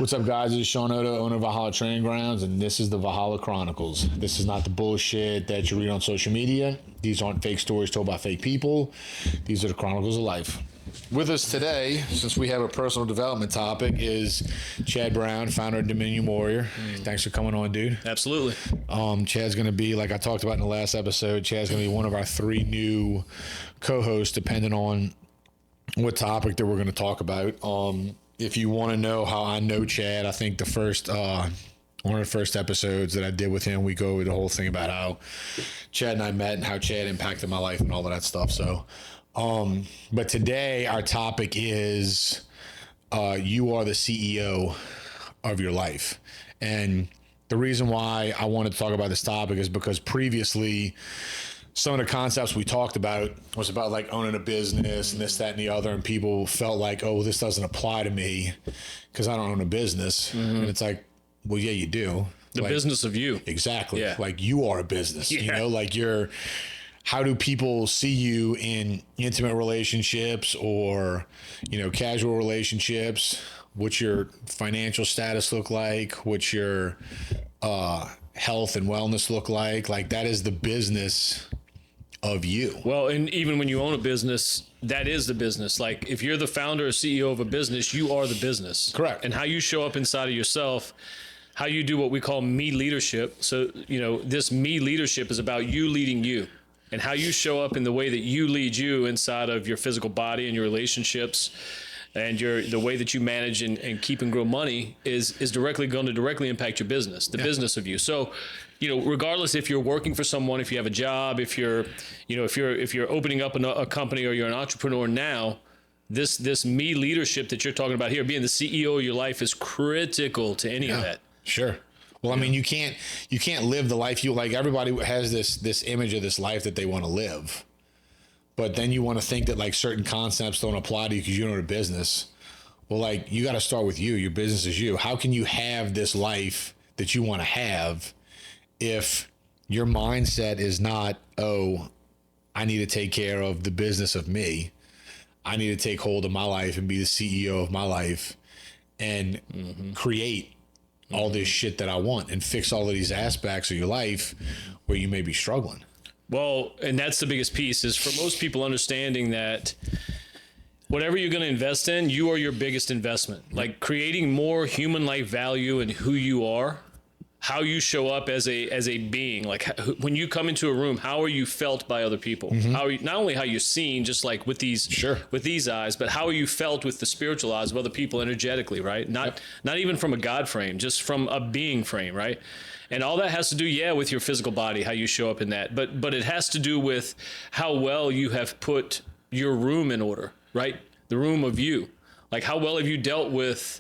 What's up, guys? This is Sean Oda, owner of Valhalla Training Grounds, and this is the Valhalla Chronicles. This is not the bullshit that you read on social media. These aren't fake stories told by fake people. These are the Chronicles of life. With us today, since we have a personal development topic, is Chad Brown, founder of Dominion Warrior. Thanks for coming on, dude. Absolutely. Chad's going to be, like I talked about in the last episode, Chad's going to be one of our 3 new co-hosts, depending on what topic that we're going to talk about. If you want to know how I know Chad, I think one of the first episodes that I did with him, we go over the whole thing about how Chad and I met and how Chad impacted my life and all of that stuff. So, but today our topic is, you are the CEO of your life. And the reason why I wanted to talk about this topic is because previously, some of the concepts we talked about was about like owning a business and this, that, and the other. And people felt like, oh, this doesn't apply to me because I don't own a business. And it's like, well, yeah, you do. The business of you. Exactly. Yeah. Like you are a business, you know, like how do people see you in intimate relationships or, casual relationships? What's your financial status look like? What's your health and wellness look like? Like that is the business of you. Well, and even when you own a business, that is the business. Like if you're the founder or CEO of a business, you are the business. Correct. And how you show up inside of yourself, how you do what we call me leadership. So, this me leadership is about you leading you and how you show up in the way that you lead you inside of your physical body and your relationships and the way that you manage and keep and grow money is directly going to directly impact your business, the business of you. So, regardless if you're working for someone, if you have a job, if you're opening up a company or you're an entrepreneur now, this me leadership that you're talking about here, being the CEO of your life, is critical to any of that. Sure. Well, I mean, you can't live the life you like. Everybody has this image of this life that they want to live. But then you want to think that like certain concepts don't apply to you because you don't own a business. Well, like you got to start with you. Your business is you. How can you have this life that you want to have if your mindset is not, oh, I need to take care of the business of me. I need to take hold of my life and be the CEO of my life and create all this shit that I want and fix all of these aspects of your life where you may be struggling. Well, and that's the biggest piece is for most people understanding that whatever you're going to invest in, you are your biggest investment. Like creating more human life value in who you are, how you show up as a being. Like when you come into a room, how are you felt by other people? How are you, not only how you're seen, just like with these eyes, but how are you felt with the spiritual eyes of other people energetically, right? Not even from a God frame, just from a being frame, right? And all that has to do, with your physical body, how you show up in that. But it has to do with how well you have put your room in order, right? The room of you. Like how well have you dealt with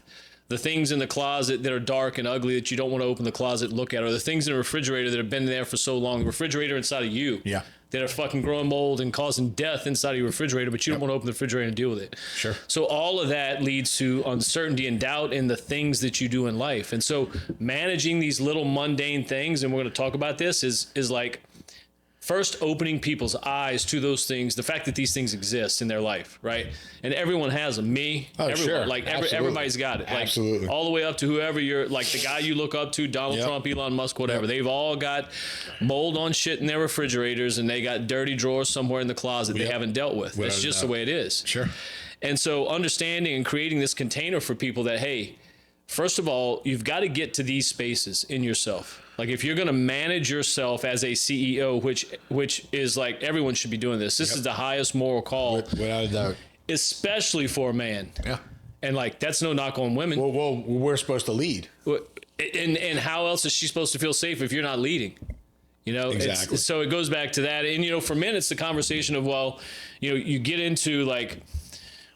the things in the closet that are dark and ugly that you don't want to open the closet and look at, or the things in the refrigerator that have been there for so long, the refrigerator inside of you that are fucking growing mold and causing death inside of your refrigerator, but you don't want to open the refrigerator and deal with it. Sure. So all of that leads to uncertainty and doubt in the things that you do in life. And so managing these little mundane things, and we're going to talk about this, is like first opening people's eyes to those things, the fact that these things exist in their life, right? And everyone has them. Everyone. Sure. Like everybody's got it. Like Absolutely. all the way up to whoever you're, like the guy you look up to, Donald Trump, Elon Musk, whatever. They've all got mold on shit in their refrigerators and they got dirty drawers somewhere in the closet they haven't dealt with. That's just the way it is. Sure. And so understanding and creating this container for people that, hey, first of all, you've got to get to these spaces in yourself. Like if you're going to manage yourself as a CEO, which is like everyone should be doing this. This is the highest moral call. Without a doubt. Especially for a man. Yeah. And like that's no knock on women. Well, we're supposed to lead. And how else is she supposed to feel safe if you're not leading? Exactly. So it goes back to that. And for men, it's the conversation of, well, you get into like,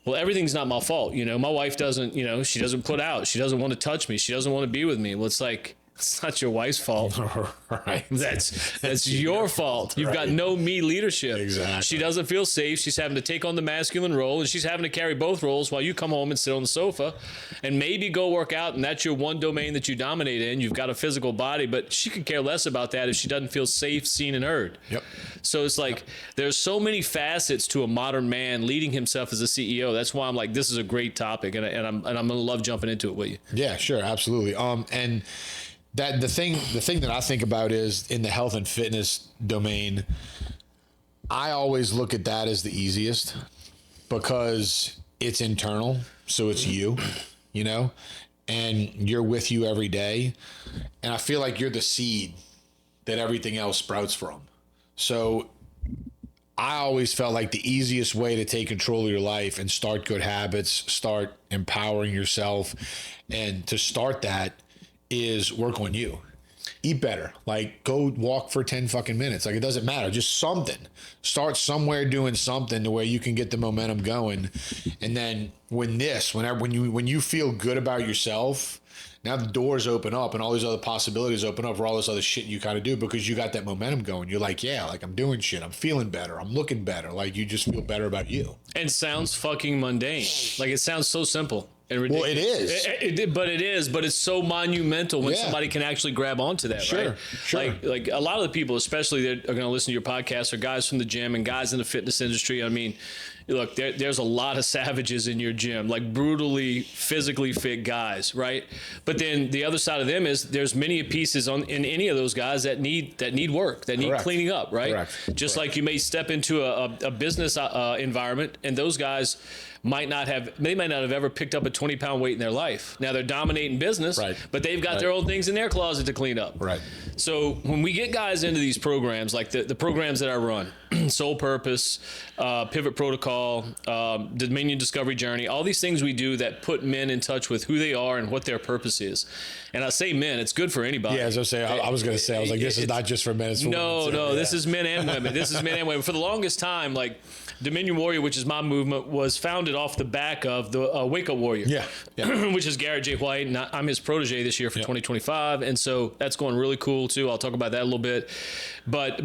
well, everything's not my fault. My wife doesn't, she doesn't put out. She doesn't want to touch me. She doesn't want to be with me. Well, it's like, It's not your wife's fault. Right. That's your fault. You've got no me leadership. Exactly. She doesn't feel safe. She's having to take on the masculine role, and she's having to carry both roles while you come home and sit on the sofa and maybe go work out, and that's your one domain that you dominate in. You've got a physical body, but she could care less about that if she doesn't feel safe, seen, and heard. Yep. So it's like there's so many facets to a modern man leading himself as a CEO. That's why I'm like, this is a great topic, and I'm gonna love jumping into it with you. Yeah, sure, absolutely. And that the thing that I think about is in the health and fitness domain, I always look at that as the easiest because it's internal, so it's you know, and you're with you every day, and I feel like you're the seed that everything else sprouts from. So I always felt like the easiest way to take control of your life and start good habits, start empowering yourself, and to start that is work on you. Eat better. Like, go walk for 10 fucking minutes. Like, it doesn't matter. Just something. Start somewhere doing something to where you can get the momentum going. And then when you feel good about yourself, now the doors open up and all these other possibilities open up for all this other shit you kind of do because you got that momentum going. You're like, yeah, like I'm doing shit. I'm feeling better. I'm looking better. Like, you just feel better about you. And sounds fucking mundane. Like, it sounds so simple. Well, it is. But it's so monumental when somebody can actually grab onto that, Sure, right? sure. Like a lot of the people, especially that are going to listen to your podcast, are guys from the gym and guys in the fitness industry. I mean, look, there's a lot of savages in your gym, like brutally physically fit guys, right? But then the other side of them is there's many pieces in any of those guys that need work, that need Correct. cleaning up, right? Correct. Just like you may step into a business environment, and those guys might not have ever picked up a 20-pound weight in their life. Now they're dominating business, Right. but they've got their own things in their closet to clean up. Right. So when we get guys into these programs, like the programs that I run, Soul Purpose, Pivot Protocol, Dominion Discovery Journey, all these things we do that put men in touch with who they are and what their purpose is. And I say men, it's good for anybody. Yeah, as I was saying, I was going to say, I was like, this is not just for men. It's for women too. No, this is men and women. This is men and women. For the longest time, like Dominion Warrior, which is my movement, was founded off the back of the Wake Up Warrior. Yeah. Which is Garrett J. White, and I'm his protege this year for 2025, and so that's going really cool too. I'll talk about that a little bit, but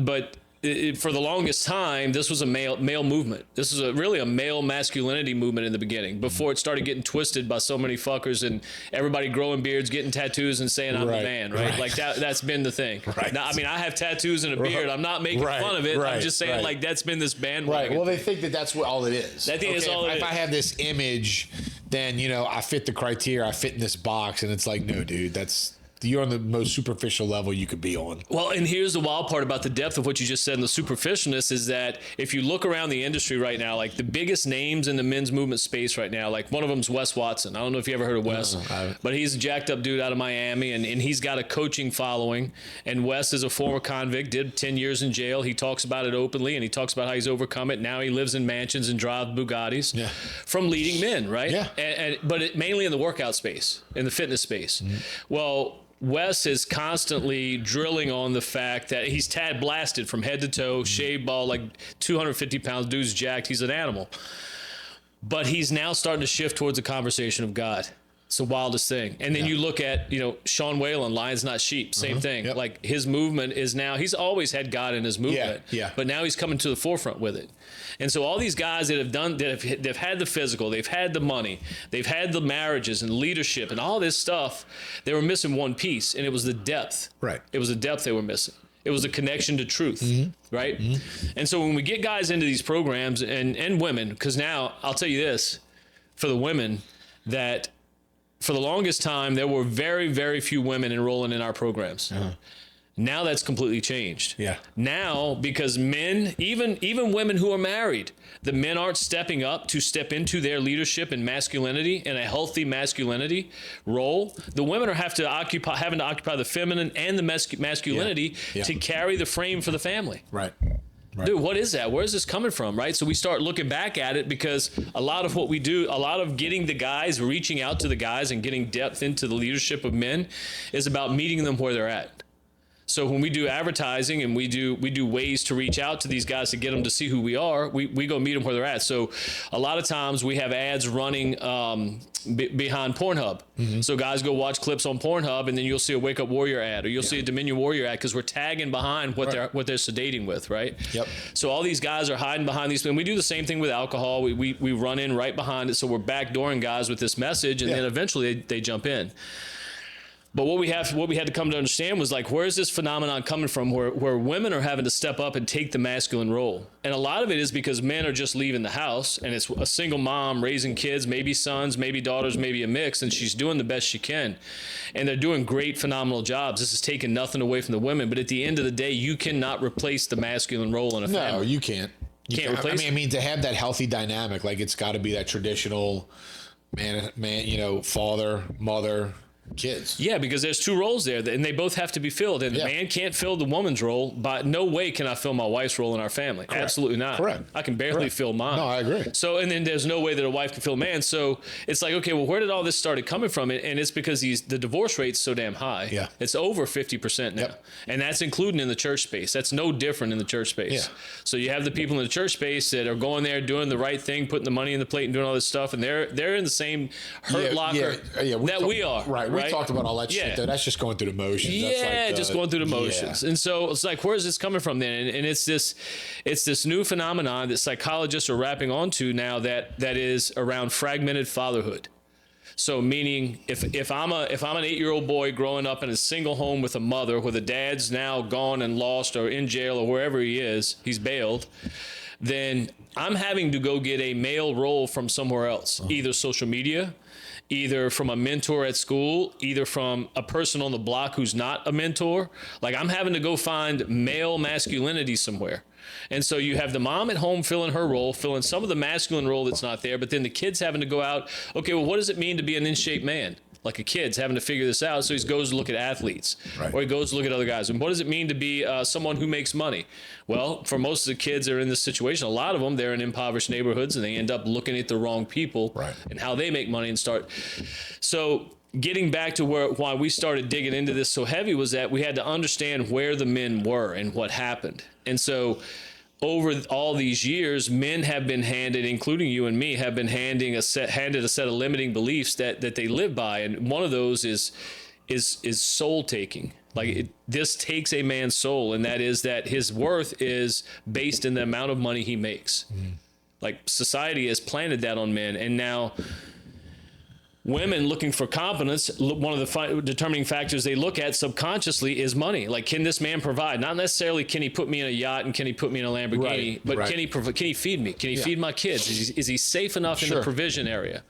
for the longest time, this was a male movement. This is really a male masculinity movement in the beginning, before it started getting twisted by so many fuckers and everybody growing beards, getting tattoos, and saying I'm the man, right? Like that's been the thing. Right. Now, I mean, I have tattoos and a beard. I'm not making fun of it. I'm just saying, like, that's been this bandwagon. Right. Well, they think that that's what all it is. I think it's all it is. If I have this image, then, I fit the criteria. I fit in this box. And it's like, no, dude, you're on the most superficial level you could be on. Well, and here's the wild part about the depth of what you just said and the superficialness is that if you look around the industry right now, like the biggest names in the men's movement space right now, like one of them's Wes Watson. I don't know if you ever heard of Wes, but he's a jacked up dude out of Miami, and he's got a coaching following. And Wes is a former convict, did 10 years in jail. He talks about it openly, and he talks about how he's overcome it. Now he lives in mansions and drives Bugattis from leading men, right? Yeah. But mainly in the workout space, in the fitness space. Mm-hmm. Well, Wes is constantly drilling on the fact that he's tad blasted from head to toe, shaved bald, like 250 pounds, dude's jacked, he's an animal. But he's now starting to shift towards a conversation of God. It's the wildest thing. And then you look at, Sean Whalen, Lions Not Sheep, same thing. Yep. Like his movement is now, he's always had God in his movement, but now he's coming to the forefront with it. And so all these guys that they've had the physical, they've had the money, they've had the marriages and leadership and all this stuff, they were missing one piece, and it was the depth. Right. It was the depth they were missing. It was a connection to truth, right? Mm-hmm. And so when we get guys into these programs and women, because now I'll tell you this, for the women, that for the longest time, there were very, very few women enrolling in our programs. Uh-huh. Now that's completely changed. Yeah. Now, because men, even women who are married, the men aren't stepping up to step into their leadership and masculinity and a healthy masculinity role. The women are having to occupy the feminine and the masculinity to carry the frame for the family. Right. Dude, what is that? Where is this coming from, right? So we start looking back at it, because a lot of what we do, a lot of getting the guys, reaching out to the guys and getting depth into the leadership of men is about meeting them where they're at. So when we do advertising and we do ways to reach out to these guys to get them to see who we are, we go meet them where they're at. So a lot of times we have ads running behind Pornhub. So guys go watch clips on Pornhub, and then you'll see a Wake Up Warrior ad, or you'll see a Dominion Warrior ad, because we're tagging behind what they're sedating with, right? Yep. So all these guys are hiding behind these, and we do the same thing with alcohol. We run in right behind it, so we're backdooring guys with this message, and then eventually they jump in. But what we had to come to understand was, like, where is this phenomenon coming from where women are having to step up and take the masculine role? And a lot of it is because men are just leaving the house, and it's a single mom raising kids, maybe sons, maybe daughters, maybe a mix, and she's doing the best she can. And they're doing great, phenomenal jobs. This is taking nothing away from the women. But at the end of the day, you cannot replace the masculine role in a family. No, you can't. You can't replace I mean, to have that healthy dynamic, like, it's got to be that traditional man, father, mother, kids. Yeah, because there's two roles there, and they both have to be filled. And the man can't fill the woman's role, but no way can I fill my wife's role in our family. Correct. Absolutely not. Correct. I can barely fill mine. No, I agree. So, and then there's no way that a wife can fill a man. So it's like, okay, well, where did all this started coming from? And it's because the divorce rate's so damn high. Yeah. It's over 50% now. Yep. And that's including in the church space. That's no different in the church space. Yeah. So you have the people in the church space that are going there, doing the right thing, putting the money in the plate and doing all this stuff, and they're in the same hurt locker that we are. Right. We talked about all that shit. Though. That's just going through the motions. Yeah, just going through the motions. And so it's like, where's this coming from then? And it's this new phenomenon that psychologists are wrapping onto now that is around fragmented fatherhood. So meaning if I'm an 8-year-old boy growing up in a single home with a mother, where the dad's now gone and lost or in jail or wherever he is, he's bailed, then I'm having to go get a male role from somewhere else, either social media, either from a mentor at school, either from a person on the block who's not a mentor. Like, I'm having to go find male masculinity somewhere. And so you have the mom at home filling her role, filling some of the masculine role that's not there, but then the kid's having to go out, okay, well, what does it mean to be an in-shape man? Like, a kid's having to figure this out, so he goes to look at athletes, or he goes to look at other guys. And what does it mean to be someone who makes money? Well, for most of the kids that are in this situation, a lot of them, they're in impoverished neighborhoods, and they end up looking at the wrong people and how they make money and start. So getting back to why we started digging into this so heavy was that we had to understand where the men were and what happened. And so over all these years, men have been handed, including you and me, have been handed a set of limiting beliefs that they live by, and one of those is soul taking. Like, this takes a man's soul, and that is that his worth is based in the amount of money he makes. Like, society has planted that on men, and now women looking for competence, one of the determining factors they look at subconsciously is money. Like, can this man provide? Not necessarily can he put me in a yacht and can he put me in a Lamborghini, but can he feed me? Can he feed my kids? Is he safe enough in the provision area?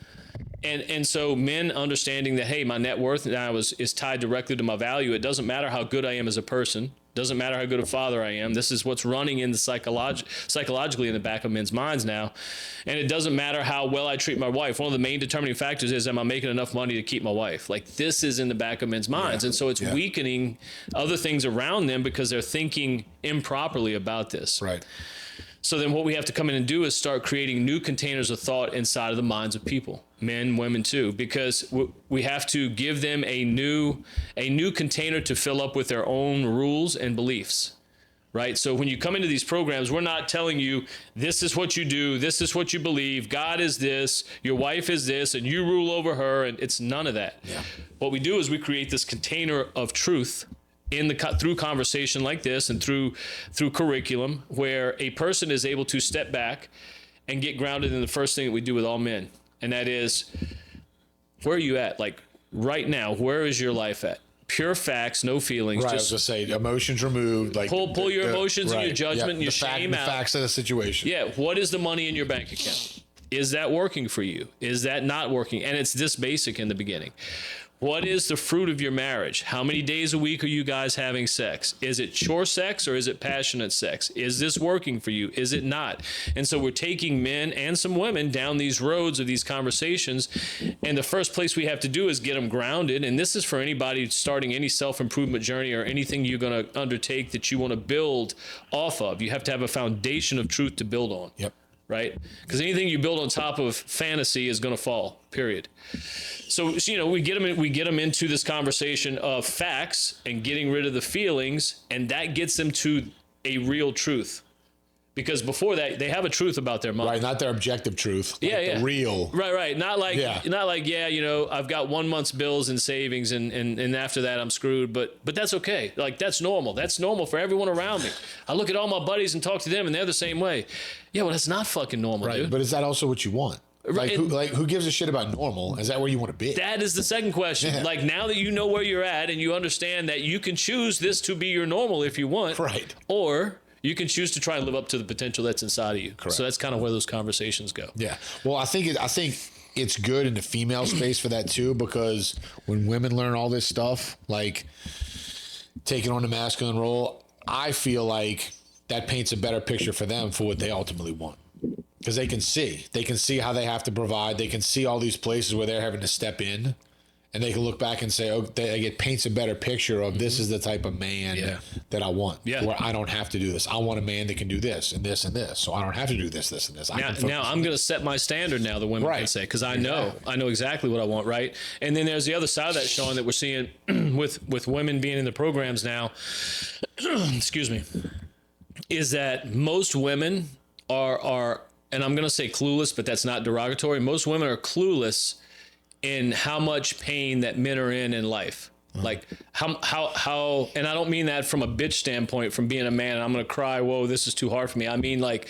And so men understanding that, hey, my net worth now is tied directly to my value. It doesn't matter how good I am as a person. Doesn't matter how good a father I am. This is what's running in the psychologically in the back of men's minds now. And it doesn't matter how well I treat my wife. One of the main determining factors is, am I making enough money to keep my wife? Like, this is in the back of men's minds. And so it's weakening other things around them because they're thinking improperly about this. Right. So then what we have to come in and do is start creating new containers of thought inside of the minds of people, men, women too, because we have to give them a new container to fill up with their own rules and beliefs, right? So when you come into these programs, we're not telling you, this is what you do, this is what you believe, God is this, your wife is this, and you rule over her, and it's none of that. Yeah. What we do is we create this container of truth through conversation like this and through curriculum, where a person is able to step back and get grounded in the first thing that we do with all men, and that is, where are you at? Like, right now, where is your life at? Pure facts, no feelings. Right, I was just say emotions removed. Like, pull your emotions and your judgment and your shame out. The facts of the situation. Yeah, what is the money in your bank account? Is that working for you? Is that not working? And it's this basic in the beginning. What is the fruit of your marriage? How many days a week are you guys having sex? Is it chore sex or is it passionate sex? Is this working for you? Is it not? And so we're taking men and some women down these roads of these conversations. And the first place we have to do is get them grounded. And this is for anybody starting any self-improvement journey or anything you're going to undertake that you want to build off of. You have to have a foundation of truth to build on. Yep. Right? Because anything you build on top of fantasy is going to fall, period. So, we get them into this conversation of facts and getting rid of the feelings, and that gets them to a real truth. Because before that, they have a truth about their money. Right, not their objective truth. Like the real. Right. Not like, I've got 1 month's bills and savings and after that I'm screwed. But that's okay. Like, that's normal. That's normal for everyone around me. I look at all my buddies and talk to them and they're the same way. Yeah, well, that's not fucking normal, dude. But is that also what you want? Like, who gives a shit about normal? Is that where you want to be? That is the second question. Yeah. Like, now that you know where you're at and you understand that you can choose this to be your normal if you want. Right. Or you can choose to try and live up to the potential that's inside of you. Correct. So that's kind of where those conversations go. Yeah. Well, I think it's good in the female space for that too, because when women learn all this stuff, like taking on the masculine role, I feel like that paints a better picture for them for what they ultimately want. Because they can see how they have to provide. They can see all these places where they're having to step in. And they can look back and say, it paints a better picture of this is the type of man that I want. Yeah. Where I don't have to do this. I want a man that can do this and this and this. So I don't have to do this, this, and this. Now I'm going to set my standard now, the women can say, because I know exactly what I want, right? And then there's the other side of that, Sean, that we're seeing with women being in the programs now, excuse me, is that most women are, and I'm going to say clueless, but that's not derogatory. Most women are clueless in how much pain that men are in life. Like how, and I don't mean that from a bitch standpoint, from being a man, and I'm going to cry, whoa, this is too hard for me. I mean, like,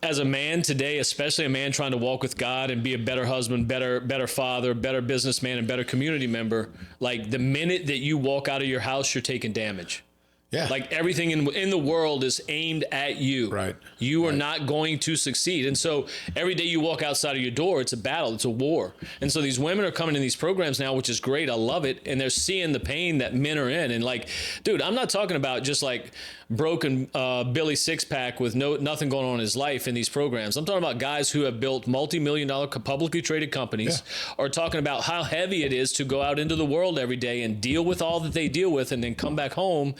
as a man today, especially a man trying to walk with God and be a better husband, better father, better businessman, and better community member, like the minute that you walk out of your house, you're taking damage. Yeah. Like everything in the world is aimed at you. Right. You are not going to succeed. And so every day you walk outside of your door, it's a battle. It's a war. And so these women are coming in these programs now, which is great. I love it. And they're seeing the pain that men are in. And like, dude, I'm not talking about just like broken Billy Six-Pack with nothing going on in his life in these programs. I'm talking about guys who have built multi-million-dollar publicly traded companies, are talking about how heavy it is to go out into the world every day and deal with all that they deal with and then come back home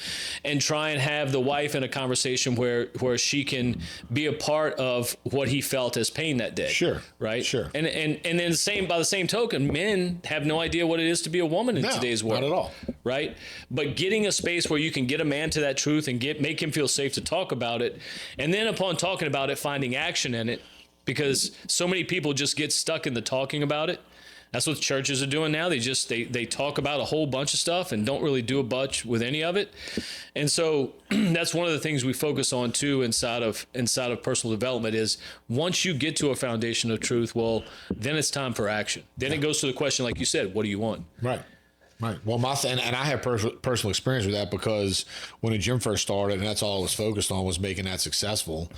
and try and have the wife in a conversation where she can be a part of what he felt as pain that day. Sure. Right? Sure. And then by the same token, men have no idea what it is to be a woman in today's world. Not at all. Right? But getting a space where you can get a man to that truth and make him feel safe to talk about it, and then upon talking about it, finding action in it, because so many people just get stuck in the talking about it. That's what churches are doing now. They talk about a whole bunch of stuff and don't really do a bunch with any of it. And so that's one of the things we focus on too inside of personal development is once you get to a foundation of truth, well, then it's time for action. Then it goes to the question, like you said, what do you want? Right. Right. Well, and I have personal experience with that because when the gym first started and that's all I was focused on was making that successful,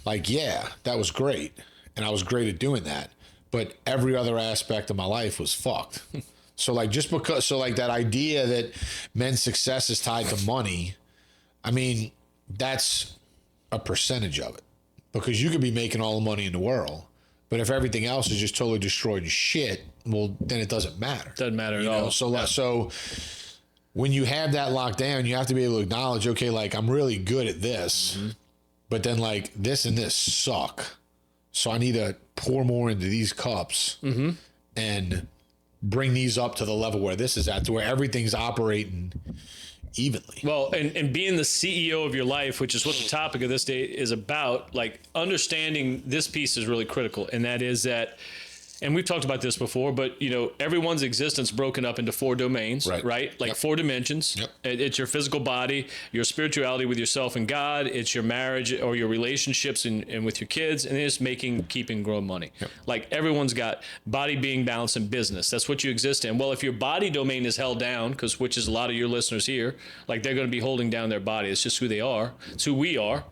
like, yeah, that was great. And I was great at doing that. But every other aspect of my life was fucked. So like that idea that men's success is tied to money, I mean, that's a percentage of it. Because you could be making all the money in the world. But if everything else is just totally destroyed and shit, well, then it doesn't matter. Doesn't matter at all. So when you have that locked down, you have to be able to acknowledge, okay, like I'm really good at this, but then like this and this suck. So I need to pour more into these cups and bring these up to the level where this is at, to where everything's operating evenly. Well, and being the CEO of your life, which is what the topic of this day is about, like understanding this piece is really critical. And that is that, and we've talked about this before, but everyone's existence broken up into 4 domains, right? Like 4 dimensions. Yep. It's your physical body, your spirituality with yourself and God, it's your marriage or your relationships and with your kids, and then it's keeping, growing money. Yep. Like everyone's got body, being, balance, and business. That's what you exist in. Well, if your body domain is held down, which is a lot of your listeners here, like they're going to be holding down their body. It's just who they are. It's who we are.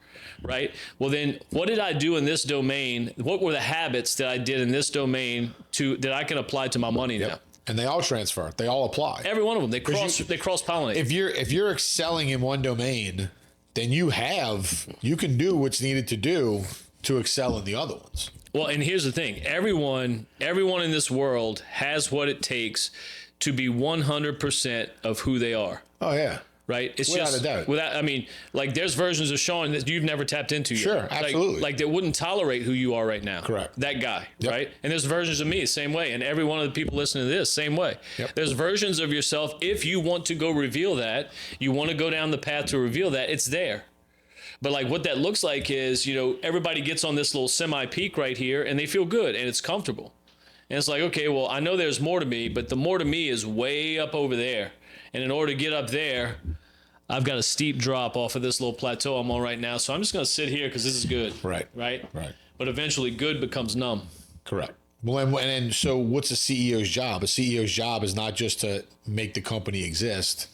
Right. Well, then what did I do in this domain? What were the habits that I did in this domain that I can apply to my money now? And they all transfer. They all apply. Every one of them. They cross pollinate. If you're excelling in one domain, then you can do what's needed to do to excel in the other ones. Well, and here's the thing. Everyone in this world has what it takes to be 100% of who they are. Oh, yeah. Right? It's without just a doubt. Like there's versions of Sean that you've never tapped into yet. Sure, absolutely. Like that wouldn't tolerate who you are right now. Correct. That guy, right? And there's versions of me, same way. And every one of the people listening to this, same way. Yep. There's versions of yourself. If you want to go reveal that, you want to go down the path to reveal that, it's there. But like what that looks like is, everybody gets on this little semi peak right here and they feel good and it's comfortable. And it's like, okay, well, I know there's more to me, but the more to me is way up over there. And in order to get up there, I've got a steep drop off of this little plateau I'm on right now. So I'm just going to sit here because this is good. Right. Right. Right. But eventually good becomes numb. Correct. Well, and so what's a CEO's job? A CEO's job is not just to make the company exist.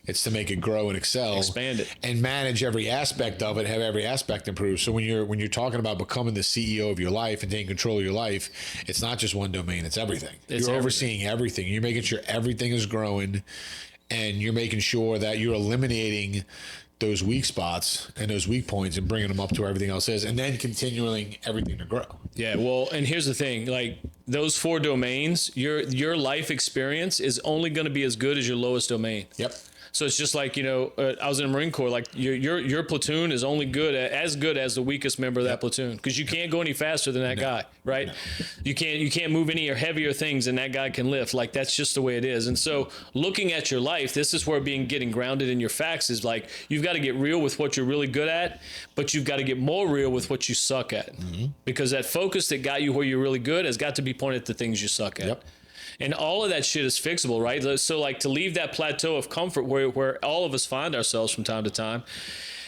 It's to make it grow and excel, expand it, and manage every aspect of it, have every aspect improved. So when you're talking about becoming the CEO of your life and taking control of your life, it's not just one domain; it's everything. You're overseeing everything. You're making sure everything is growing, and you're making sure that you're eliminating those weak spots and those weak points and bringing them up to where everything else is, and then continuing everything to grow. Yeah, well, and here's the thing: like those 4 domains, your life experience is only going to be as good as your lowest domain. Yep. So it's just like, I was in the Marine Corps, like your platoon is only as good as the weakest member of that platoon, because you can't go any faster than that guy, right? No. You can't move any heavier things than that guy can lift. Like that's just the way it is. And so looking at your life, this is where getting grounded in your facts is like, you've got to get real with what you're really good at, but you've got to get more real with what you suck at, because that focus that got you where you're really good has got to be pointed at the things you suck at. Yep. And all of that shit is fixable, right? So like to leave that plateau of comfort where all of us find ourselves from time to time,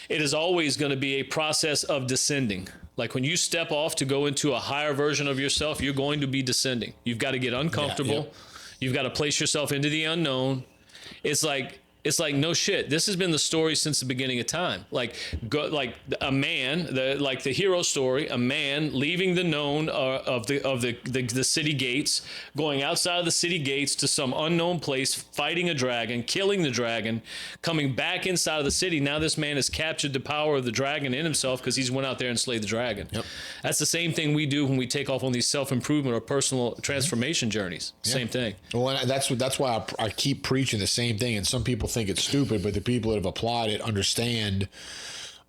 it is always going to be a process of descending. Like when you step off to go into a higher version of yourself, you're going to be descending. You've got to get uncomfortable. Yeah, yep. You've got to place yourself into the unknown. It's like no shit. This has been the story since the beginning of time. Like a man, the hero story, a man leaving the known of the city gates, going outside of the city gates to some unknown place, fighting a dragon, killing the dragon, coming back inside of the city. Now this man has captured the power of the dragon in himself because he's went out there and slayed the dragon. Yep. That's the same thing we do when we take off on these self-improvement or personal transformation journeys. Yeah. Same thing. Well, and that's why I keep preaching the same thing. And some people think it's stupid, but the people that have applied it understand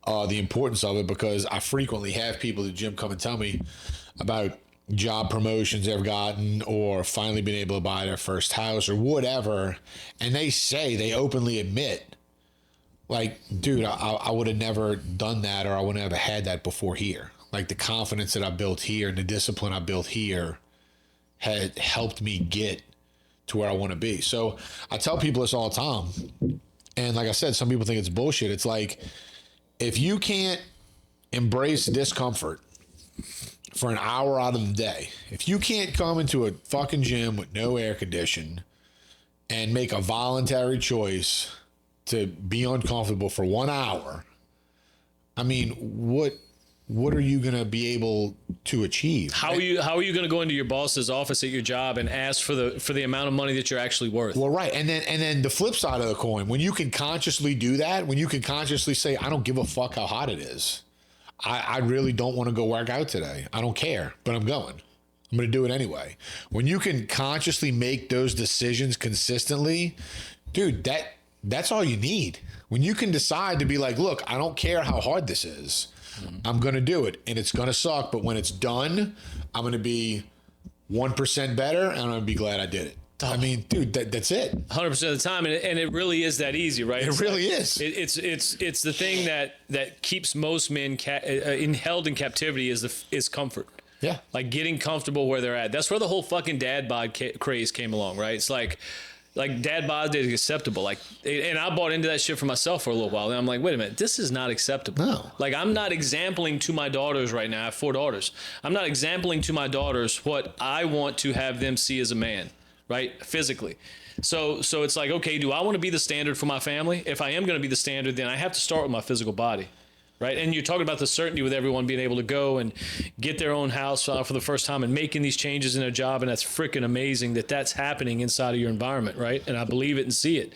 the importance of it, because I frequently have people at the gym come and tell me about job promotions they've gotten or finally been able to buy their first house or whatever, and they openly admit, like, dude, I would have never done that, or I wouldn't have had that before here. Like the confidence that I built here and the discipline I built here had helped me get to where I want to be. So I tell people this all the time. And like I said, some people think it's bullshit. It's like, if you can't embrace discomfort for an hour out of the day, if you can't come into a fucking gym with no air condition and make a voluntary choice to be uncomfortable for 1 hour, I mean, what are you going to be able to achieve? How are you going to go into your boss's office at your job and ask for the amount of money that you're actually worth? Well, right. And then the flip side of the coin, when you can consciously do that, when you can consciously say, I don't give a fuck how hot it is. I really don't want to go work out today. I don't care, but I'm going. I'm going to do it anyway. When you can consciously make those decisions consistently, dude, that's all you need. When you can decide to be like, look, I don't care how hard this is. I'm going to do it, and it's going to suck, but when it's done, I'm going to be 1% better, and I'm going to be glad I did it. I mean, dude, that's it. 100% of the time, and it really is that easy, right? It really is. It's the thing that keeps most men held in captivity is comfort. Yeah. Like getting comfortable where they're at. That's where the whole fucking dad bod craze came along, right? It's like dad bod is acceptable. Like, and I bought into that shit for myself for a little while. And I'm like, wait a minute, this is not acceptable. No. Like, I'm not exempling to my daughters right now. I have 4 daughters. I'm not exempling to my daughters what I want to have them see as a man, right? Physically. So it's like, okay, do I want to be the standard for my family? If I am going to be the standard, then I have to start with my physical body. Right. And you're talking about the certainty with everyone being able to go and get their own house for the first time and making these changes in their job. And that's freaking amazing that that's happening inside of your environment. Right. And I believe it and see it.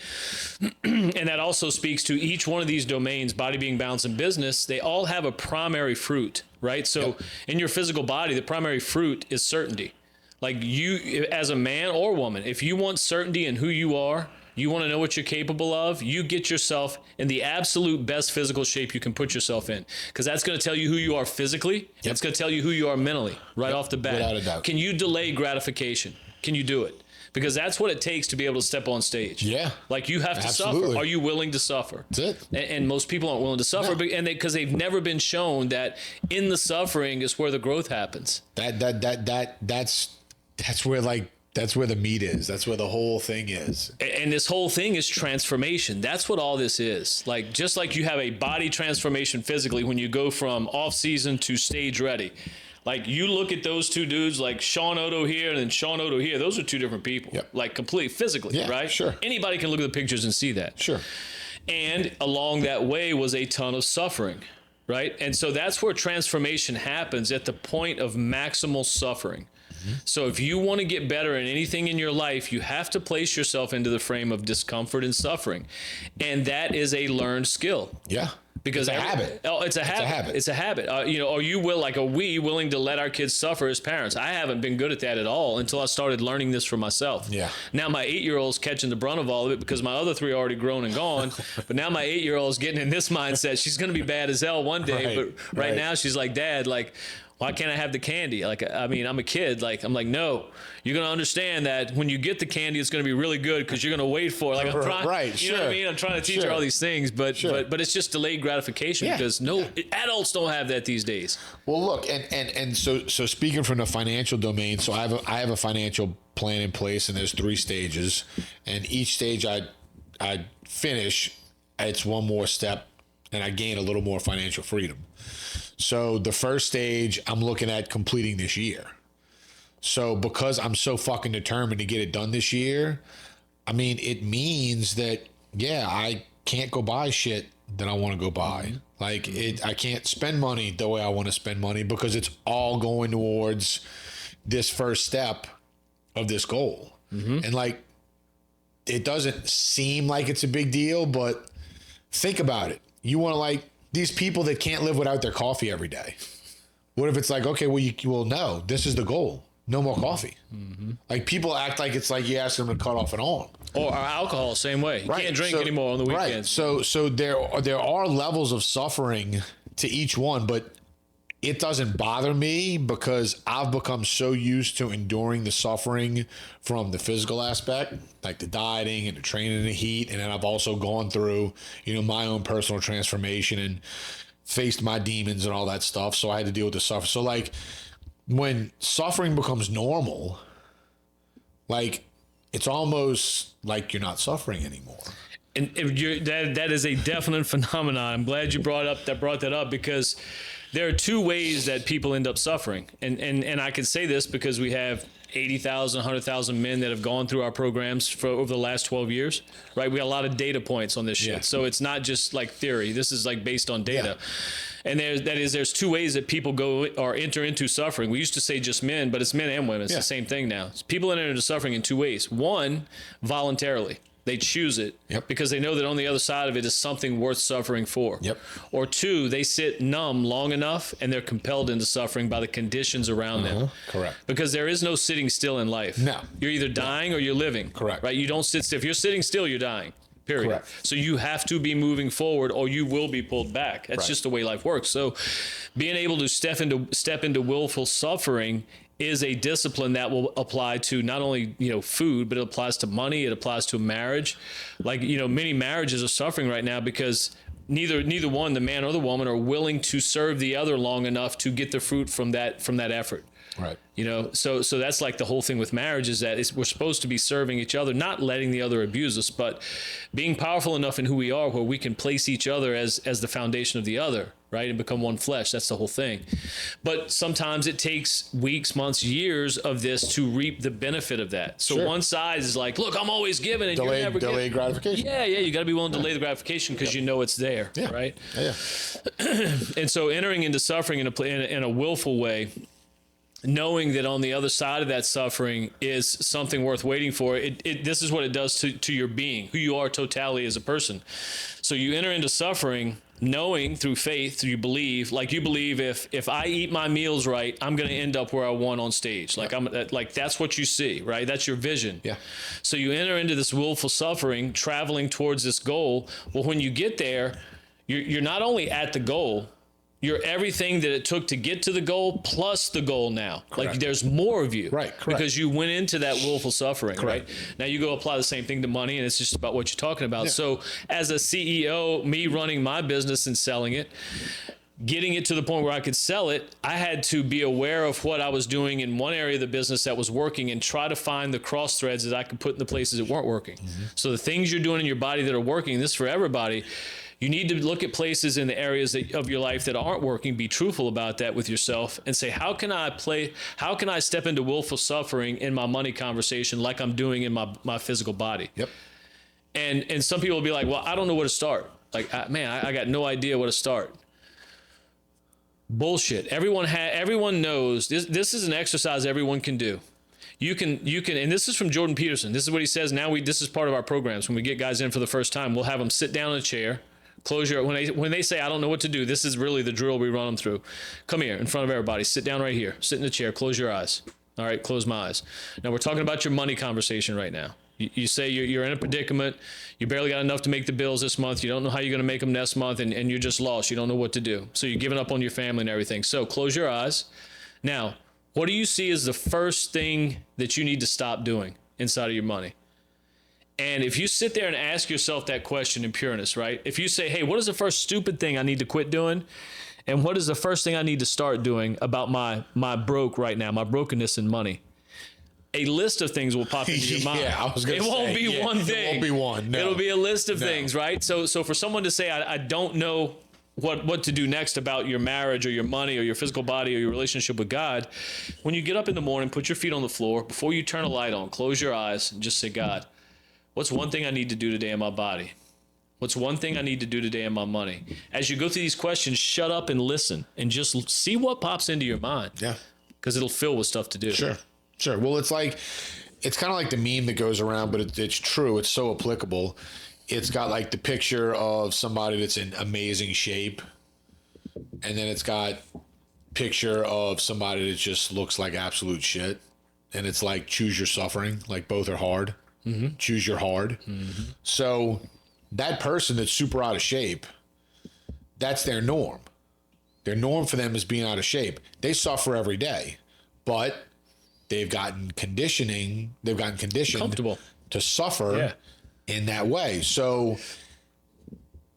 And that also speaks to each one of these domains, body, being, balance, and business. They all have a primary fruit. Right. So in your physical body, the primary fruit is certainty. Like you as a man or woman, if you want certainty in who you are, you want to know what you're capable of, you get yourself in the absolute best physical shape you can put yourself in. Because that's going to tell you who you are physically. Yep. It's going to tell you who you are mentally right off the bat. Without a doubt. Can you delay gratification? Can you do it? because that's what it takes to be able to step on stage. Yeah. Like you have to Absolutely. suffer. Are you willing to suffer? That's it. And most people aren't willing to suffer, No. because they've never been shown that in the suffering is where the growth happens. That's where that's where the meat is. That's where the whole thing is. And this whole thing is transformation. That's what all this is. Like, just like you have a body transformation physically when you go from off season to stage ready. Like, you look at those two dudes, like Sean Otto here and then Sean Otto here. Those are two different people. Yep. Like, completely physically, Yeah, right? sure. Anybody can look at the pictures and see that. Sure. And along that way was a ton of suffering, right? And so that's where transformation happens, at the point of maximal suffering. So if you want to get better in anything in your life, you have to place yourself into the frame of discomfort and suffering. And that is a learned skill. Yeah. Because It's a habit. Oh, it's a habit. It's a habit. Are we willing to let our kids suffer as parents? I haven't been good at that at all until I started learning this for myself. Yeah. Now my 8-year-old's catching the brunt of all of it because my other 3 are already grown and gone. But now my 8-year-old's getting in this mindset. She's going to be bad as hell one day. Right, But right now she's like, Dad, like, why can't I have the candy? Like, I mean, I'm a kid. Like, I'm like, no, you're going to understand that when you get the candy, it's going to be really good because you're going to wait for it. Like, I'm trying, Right, you know what I mean? I'm trying to teach her all these things, but it's just delayed gratification because adults don't have that these days. Well, look, and so speaking from the financial domain, so I have a financial plan in place, and there's 3 stages, and each stage I finish, it's one more step, and I gain a little more financial freedom. So the first stage, I'm looking at completing this year. So because I'm so fucking determined to get it done this year, I mean, it means that, I can't go buy shit that I want to go buy. Like, I can't spend money the way I want to spend money because it's all going towards this first step of this goal. And like, it doesn't seem like it's a big deal, but think about it. You want to, like, these people that can't live without their coffee every day. What if it's like, okay, well, no, this is the goal. No more coffee. Like, people act like it's like you ask them to cut off and on. Or alcohol, same way. You can't drink anymore on the weekends. Right. So there are levels of suffering to each one, but it doesn't bother me because I've become so used to enduring the suffering from the physical aspect, like the dieting and the training in the heat. And then I've also gone through, my own personal transformation and faced my demons and all that stuff. So I had to deal with the suffering. So like, when suffering becomes normal, like, it's almost like you're not suffering anymore. And that is a definite phenomenon. I'm glad you brought that up because there are 2 ways that people end up suffering. And I can say this because we have 80,000, 100,000 men that have gone through our programs for over the last 12 years, right? We got a lot of data points on this shit. Yeah. So it's not just like theory. This is like based on data. Yeah. And there's 2 ways that people go or enter into suffering. We used to say just men, but it's men and women. It's the same thing now. People enter into suffering in 2 ways. One, voluntarily. They choose it because they know that on the other side of it is something worth suffering for. Or 2, they sit numb long enough and they're compelled into suffering by the conditions around them. Correct. Because there is no sitting still in life. No. You're either dying or you're living. Correct. Right? You don't sit still. If you're sitting still, you're dying. Period. Correct. So you have to be moving forward or you will be pulled back. That's just the way life works. So being able to step into willful suffering is a discipline that will apply to not only, food, but it applies to money. It applies to marriage. Like, many marriages are suffering right now because neither one, the man or the woman, are willing to serve the other long enough to get the fruit from that effort. Right. So that's like the whole thing with marriage is that we're supposed to be serving each other, not letting the other abuse us, but being powerful enough in who we are where we can place each other as the foundation of the other, right? And become one flesh. That's the whole thing. But sometimes it takes weeks, months, years of this to reap the benefit of that. So one side is like, look, I'm always giving and you're never giving. Delayed gratification. Yeah. You got to be willing to delay the gratification because you know it's there, right? Yeah. And so entering into suffering in a willful way, knowing that on the other side of that suffering is something worth waiting for, this is what it does to your being, who you are totally as a person. So you enter into suffering knowing through faith, you believe if I eat my meals right, I'm going to end up where I want on stage. Like that's what you see, right? That's your vision. Yeah. So you enter into this willful suffering, traveling towards this goal. Well, when you get there, you're not only at the goal, You're everything that it took to get to the goal plus the goal now. Correct. Like there's more of you. Right, correct. Because you went into that willful suffering, Correct. right? Now you go apply the same thing to money, and it's just about what you're talking about. Yeah. So as a CEO, me running my business and selling it, getting it to the point where I could sell it, I had to be aware of what I was doing in one area of the business that was working and try to find the cross threads that I could put in the places that weren't working. Mm-hmm. So the things you're doing in your body that are working, this is for everybody. You need to look at places in the areas of your life that aren't working, be truthful about that with yourself, and say, how can I step into willful suffering in my money conversation like I'm doing in my physical body? Yep. And some people will be like, well, I don't know where to start. Like, I got no idea where to start. Bullshit. Everyone knows this is an exercise everyone can do. You can, and this is from Jordan Peterson. This is what he says. This is part of our programs. When we get guys in for the first time, we'll have them sit down in a chair. Close your, when they say, I don't know what to do, this is really the drill we run them through. Come here in front of everybody. Sit down right here. Sit in the chair. Close your eyes. All right, close my eyes. Now we're talking about your money conversation right now. You say you're in a predicament. You barely got enough to make the bills this month. You don't know how you're going to make them next month, and you're just lost. You don't know what to do. So you're giving up on your family and everything. So close your eyes. Now, what do you see as the first thing that you need to stop doing inside of your money? And if you sit there and ask yourself that question in pureness, right? If you say, hey, what is the first stupid thing I need to quit doing? And what is the first thing I need to start doing about my broke right now, my brokenness in money? A list of things will pop into your mind. Yeah, I was going to say. It won't be one thing. It won't be one. No. It'll be a list of things, right? So for someone to say, I don't know what to do next about your marriage or your money or your physical body or your relationship with God, when you get up in the morning, put your feet on the floor, before you turn a light on, close your eyes and just say, God, what's one thing I need to do today in my body? What's one thing I need to do today in my money? As you go through these questions, shut up and listen and just see what pops into your mind. Yeah. Because it'll fill with stuff to do. Sure. Well, it's kind of like the meme that goes around, but it's true. It's so applicable. It's got like the picture of somebody that's in amazing shape. And then it's got picture of somebody that just looks like absolute shit. And it's like, choose your suffering. Like both are hard. Mm-hmm. Choose your hard. Mm-hmm. So that person that's super out of shape, that's their norm. Their norm for them is being out of shape. They suffer every day, but they've gotten conditioned Comfortable to suffer in that way. So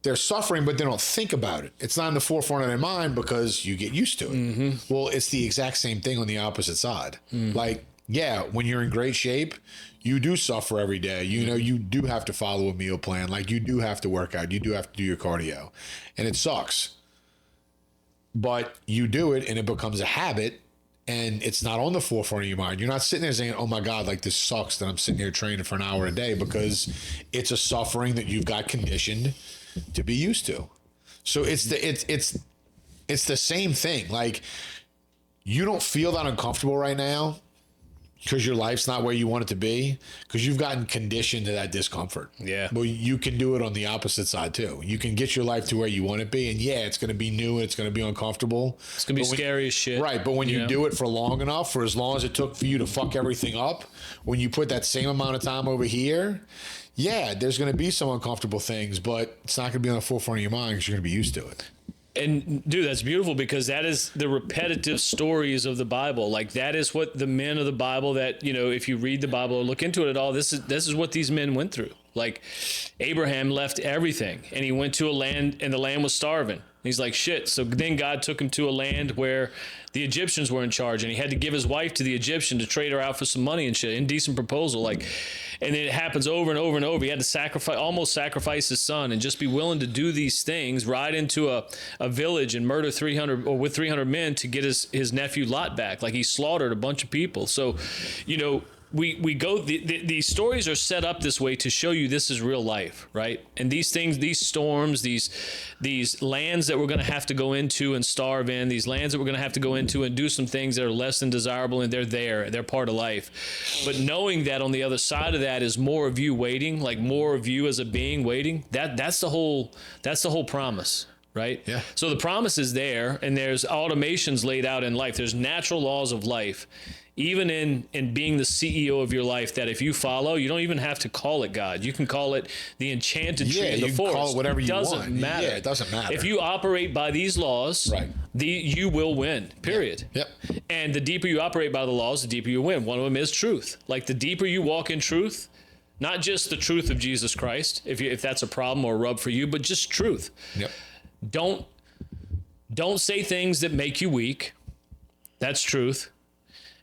they're suffering, but they don't think about it. It's not in the forefront of their mind because you get used to it. Mm-hmm. Well, it's the exact same thing on the opposite side. Mm-hmm. Like, yeah, when you're in great shape, you do suffer every day. You know, you do have to follow a meal plan. Like, you do have to work out. You do have to do your cardio. And it sucks. But you do it, and it becomes a habit, and it's not on the forefront of your mind. You're not sitting there saying, oh, my God, like, this sucks that I'm sitting here training for an hour a day, because it's a suffering that you've got conditioned to be used to. So it's the same thing. Like, you don't feel that uncomfortable right now because your life's not where you want it to be, because you've gotten conditioned to that discomfort. Yeah. Well, you can do it on the opposite side too. You can get your life to where you want it to be, and yeah, it's going to be new and it's going to be uncomfortable. It's going to be scary as shit. Right, but when you do it for long enough, for as long as it took for you to fuck everything up, when you put that same amount of time over here, yeah, there's going to be some uncomfortable things, but it's not going to be on the forefront of your mind because you're going to be used to it. And dude, that's beautiful, because that is the repetitive stories of the Bible. Like, that is what the men of the Bible that, you know, if you read the Bible or look into it at all, this is what these men went through. Like, Abraham left everything and he went to a land, and the land was starving. He's like, shit. So then God took him to a land where the Egyptians were in charge, and he had to give his wife to the Egyptian to trade her out for some money and shit. Indecent proposal. Like, and then it happens over and over and over. He had to almost sacrifice his son, and just be willing to do these things, ride into a village and murder 300 or with 300 men to get his nephew Lot back. Like, he slaughtered a bunch of people. So, you know, we go, these stories are set up this way to show you this is real life, right? And these things, these storms, these lands that we're going to have to go into and starve in, these lands that we're going to have to go into and do some things that are less than desirable, and they're part of life. But knowing that on the other side of that is more of you waiting, like more of you as a being waiting, that's the whole promise. right? Yeah. So the promise is there, and there's automations laid out in life. There's natural laws of life, even in being the CEO of your life, that if you follow, you don't even have to call it God. You can call it the enchanted tree in the you can forest. call it whatever you want. Doesn't matter. Yeah, it doesn't matter. If you operate by these laws, Right. you will win, period. Yep. And the deeper you operate by the laws, the deeper you win. One of them is truth. Like the deeper you walk in truth, not just the truth of Jesus Christ, if that's a problem or a rub for you, but just truth. Yep. Don't say things that make you weak. That's truth.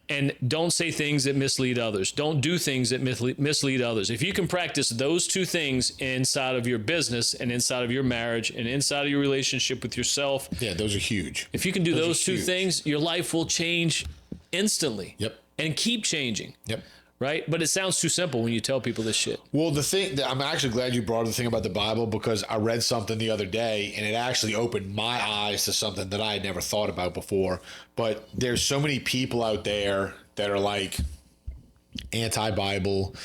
And don't say things that mislead others. Don't do things that mislead others. If you can practice those two things inside of your business and inside of your marriage and inside of your relationship with yourself, Yeah, those are huge. if you can do those two huge. things, your life will change instantly. Yep. And keep changing. Yep. Right? But it sounds too simple when you tell people this shit. Well, the thing, I'm actually glad you brought up the thing about the Bible, because I read something the other day and it actually opened my eyes to something that I had never thought about before. But there's so many people out there that are like anti-Bible,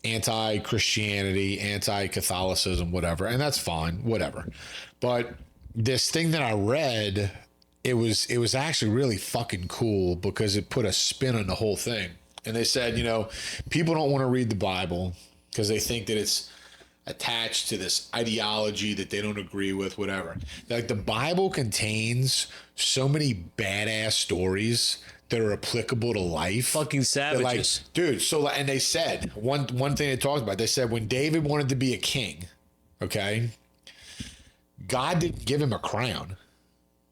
anti-Christianity, anti-Catholicism, whatever. And that's fine, whatever. But this thing that I read, it was actually really fucking cool because it put a spin on the whole thing. And they said, people don't want to read the Bible because they think that it's attached to this ideology that they don't agree with, whatever. Like the Bible contains so many badass stories that are applicable to life. Fucking They're like, savages. dude. So, and they said one thing they talked about. They said when David wanted to be a king, okay, God didn't give him a crown.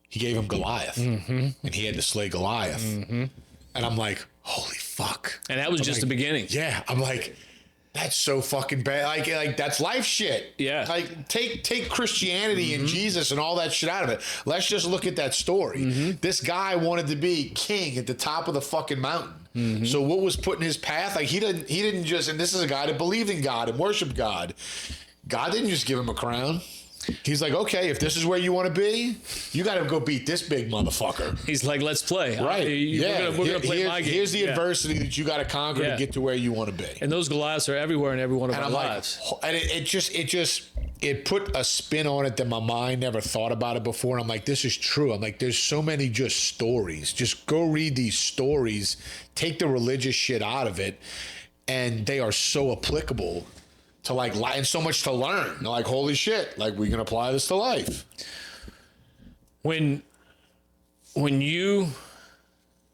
He gave him Goliath, and he had to slay Goliath. And I'm like, holy fuck. And that was just the beginning. Yeah, I'm like, that's so fucking bad. Like that's life shit. Yeah. Like take Christianity and Jesus and all that shit out of it. Let's just look at that story. This guy wanted to be king at the top of the fucking mountain. So what was put in his path? Like he didn't just, and this is a guy that believed in God and worshiped God. God didn't just give him a crown. He's like, okay, if this is where you want to be, you got to go beat this big motherfucker. He's like, let's play. Right. We're gonna play my game. Here's the Yeah. adversity that you got to conquer Yeah. to get to where you want to be. And those Goliaths are everywhere in every one of And our I'm lives. like, and it put a spin on it that my mind never thought about it before. And I'm like, this is true. I'm like, there's so many just stories. Just go read these stories, take the religious shit out of it, and they are so applicable to like, and so much to learn. They're like, holy shit, like we can apply this to life. When you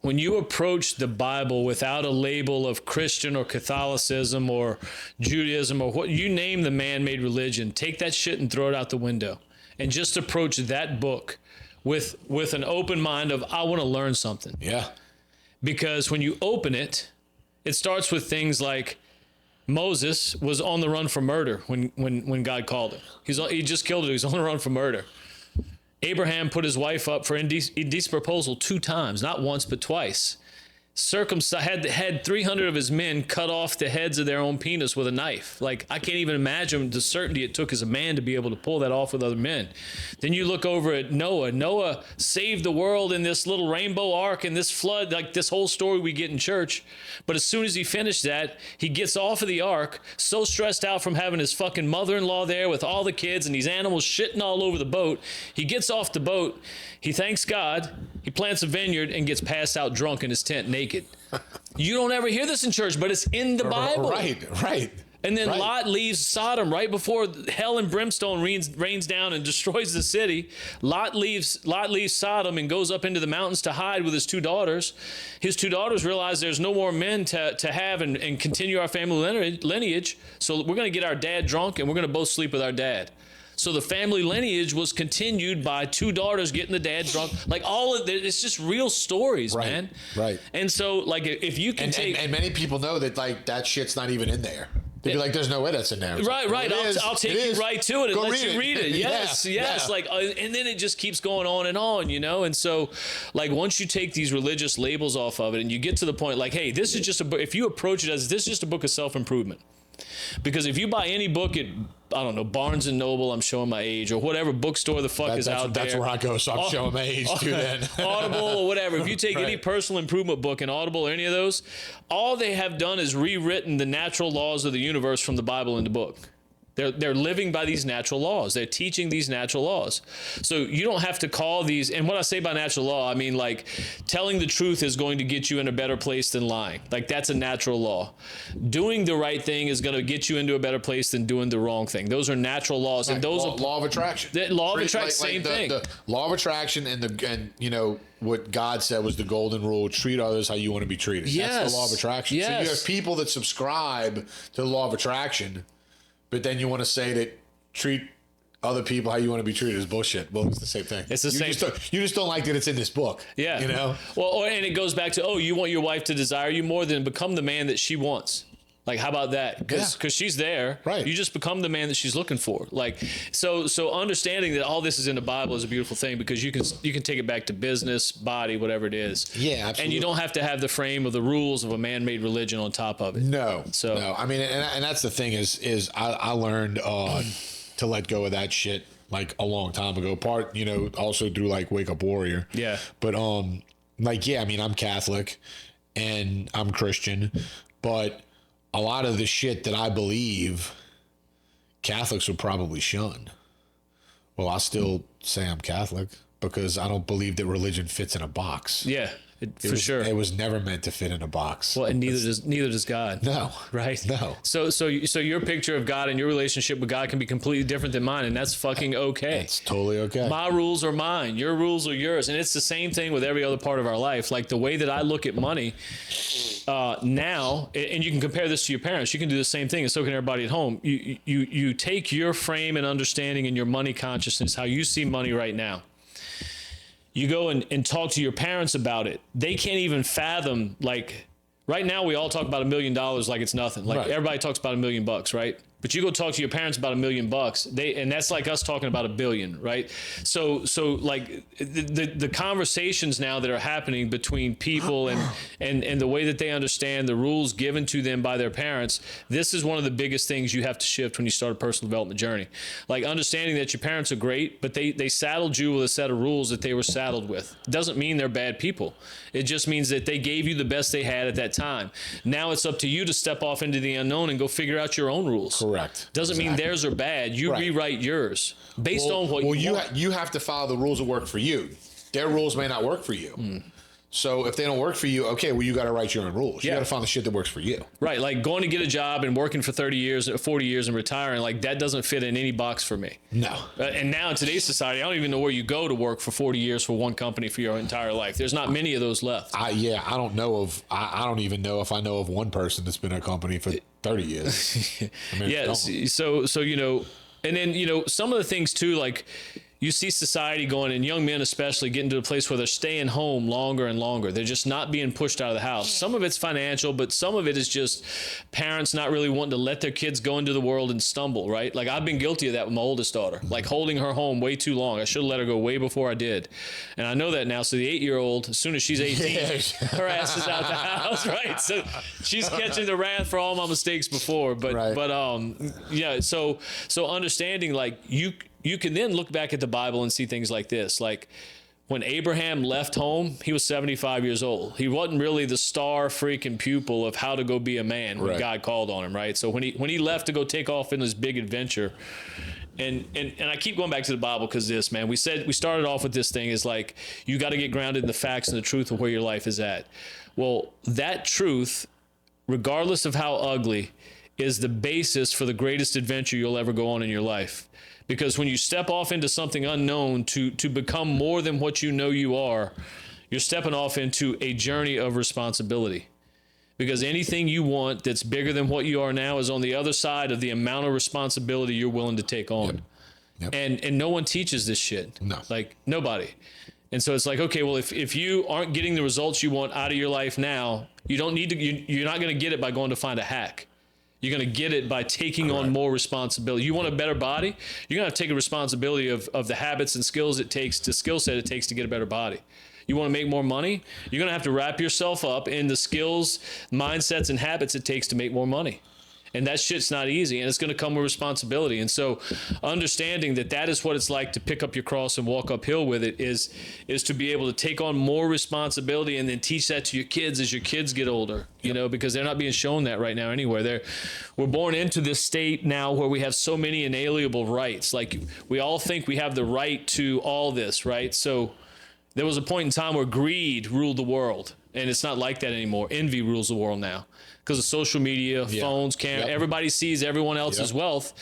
approach the Bible without a label of Christian or Catholicism or Judaism or what you name the man-made religion, take that shit and throw it out the window and just approach that book with an open mind of, I want to learn something. Yeah. Because when you open it, it starts with things like Moses was on the run for murder when God called him. He just killed it. He's on the run for murder. Abraham put his wife up for indecent proposal 2 times, not once, but twice. Had 300 of his men cut off the heads of their own penis with a knife. Like, I can't even imagine the certainty it took as a man to be able to pull that off with other men. Then you look over at Noah. Noah saved the world in this little rainbow ark and this flood, like this whole story we get in church. But as soon as he finished that, he gets off of the ark, so stressed out from having his fucking mother-in-law there with all the kids and these animals shitting all over the boat. He gets off the boat. He thanks God. He plants a vineyard and gets passed out drunk in his tent naked. You don't ever hear this in church, but it's in the Bible. Right. And then Right. Lot leaves Sodom right before hell and brimstone rains down and destroys the city. Lot leaves Sodom and goes up into the mountains to hide with his 2 daughters. His 2 daughters realize there's no more men to have and continue our family lineage. So we're going to get our dad drunk and we're going to both sleep with our dad. So the family lineage was continued by 2 daughters getting the dad drunk. Like all of it, it's just real stories, Right, man. right. And so like if you can take... And many people know that like that shit's not even in there. They'd be like, "There's no way that's in there." It's Right. like, well, I'll take you right to it and Go let you read it. Yes. Yeah. Like, and then it just keeps going on, And so, like, once you take these religious labels off of it, and you get to the point, like, hey, this is just a book. If you approach it as this is just a book of self-improvement, because if you buy any book at, I don't know, Barnes and Noble, I'm showing my age, or whatever bookstore the fuck is out there. That's where I go, so I'm showing my age too then. Audible or whatever. If you take any personal improvement book in Audible or any of those, all they have done is rewritten the natural laws of the universe from the Bible into book. They're living by these natural laws. They're teaching these natural laws. So you don't have to call these, and when I say by natural law, I mean like telling the truth is going to get you in a better place than lying. Like that's a natural law. Doing the right thing is going to get you into a better place than doing the wrong thing. Those are natural laws, and those are law of attraction. The law of attraction, same thing. The law of attraction and you know what God said was the golden rule: treat others how you want to be treated. Yes. That's the law of attraction. Yes. So you have people that subscribe to the law of attraction, but then you want to say that treat other people how you want to be treated is bullshit. Well, it's the same thing. It's the same. You just don't like that it's in this book. Yeah. You know? Well, and it goes back to, you want your wife to desire you more than become the man that she wants. Like, how about that? Because she's there. Right. You just become the man that she's looking for. Like, so understanding that all this is in the Bible is a beautiful thing, because you can take it back to business, body, whatever it is. Yeah, absolutely. And you don't have to have the frame of the rules of a man-made religion on top of it. No. So no. I mean, and that's the thing is I learned to let go of that shit like a long time ago. Part, you know, also through like Wake Up Warrior. Yeah. But like, yeah, I mean, I'm Catholic and I'm Christian, but a lot of the shit that I believe, Catholics would probably shun. Well, I still say I'm Catholic because I don't believe that religion fits in a box. Yeah, for sure. It was never meant to fit in a box. Well, and neither does God. No. Right? No. So your picture of God and your relationship with God can be completely different than mine, and that's fucking okay. It's totally okay. My rules are mine. Your rules are yours. And it's the same thing with every other part of our life. Like the way that I look at money now, and you can compare this to your parents. You can do the same thing, and so can everybody at home. You take your frame and understanding and your money consciousness, how you see money right now. You go and talk to your parents about it. They can't even fathom, like, right now we all talk about $1 million like it's nothing. Like everybody talks about $1 million, right? But you go talk to your parents about $1 million, and that's like us talking about $1 billion, right? So like the conversations now that are happening between people and the way that they understand the rules given to them by their parents, this is one of the biggest things you have to shift when you start a personal development journey. Like understanding that your parents are great, but they saddled you with a set of rules that they were saddled with. It doesn't mean they're bad people. It just means that they gave you the best they had at that time. Now it's up to you to step off into the unknown and go figure out your own rules. Correct. Doesn't mean theirs are bad. You rewrite yours based on what you want. You have to follow the rules that work for you. Their rules may not work for you. So if they don't work for you, okay, well, you got to write your own rules. You got to find the shit that works for you. Right. Like going to get a job and working for 30 years, 40 years and retiring, like that doesn't fit in any box for me. No. And now in today's society, I don't even know where you go to work for 40 years for one company for your entire life. There's not many of those left. I don't even know if I know of one person that's been at a company for 30 years. I mean, yes. So, you know, and then, you know, some of the things too, like you see society going, and young men especially, getting to a place where they're staying home longer and longer. They're just not being pushed out of the house. Some of it's financial, but some of it is just parents not really wanting to let their kids go into the world and stumble, right? Like I've been guilty of that with my oldest daughter, like holding her home way too long. I should have let her go way before I did. And I know that now. So the 8-year-old, as soon as she's 18, her ass is out the house, right? So she's catching the wrath for all my mistakes before. But yeah, so understanding, like you can then look back at the Bible and see things like this. Like when Abraham left home, he was 75 years old. He wasn't really the star freaking pupil of how to go be a man when God called on him, right? So when he left to go take off in this big adventure, and I keep going back to the Bible because we started off with this thing is like, you got to get grounded in the facts and the truth of where your life is at. Well, that truth, regardless of how ugly, is the basis for the greatest adventure you'll ever go on in your life. Because when you step off into something unknown to become more than what you know you are, you're stepping off into a journey of responsibility. Because anything you want that's bigger than what you are now is on the other side of the amount of responsibility you're willing to take on. Yep. And no one teaches this shit. No. Like nobody. And so it's like, okay, well, if you aren't getting the results you want out of your life now, you don't need to, you're not going to get it by going to find a hack. You're going to get it by taking on more responsibility. You want a better body? You're going to have to take a responsibility of the habits and skills it takes, the skill set it takes to get a better body. You want to make more money? You're going to have to wrap yourself up in the skills, mindsets, and habits it takes to make more money. And that shit's not easy, and it's going to come with responsibility. And so understanding that that is what it's like to pick up your cross and walk uphill with it is to be able to take on more responsibility and then teach that to your kids as your kids get older, you know, because they're not being shown that right now anywhere. We're born into this state now where we have so many inalienable rights. Like, we all think we have the right to all this, right? So there was a point in time where greed ruled the world, and it's not like that anymore. Envy rules the world now because of social media, phones, camera. Everybody sees everyone else's wealth,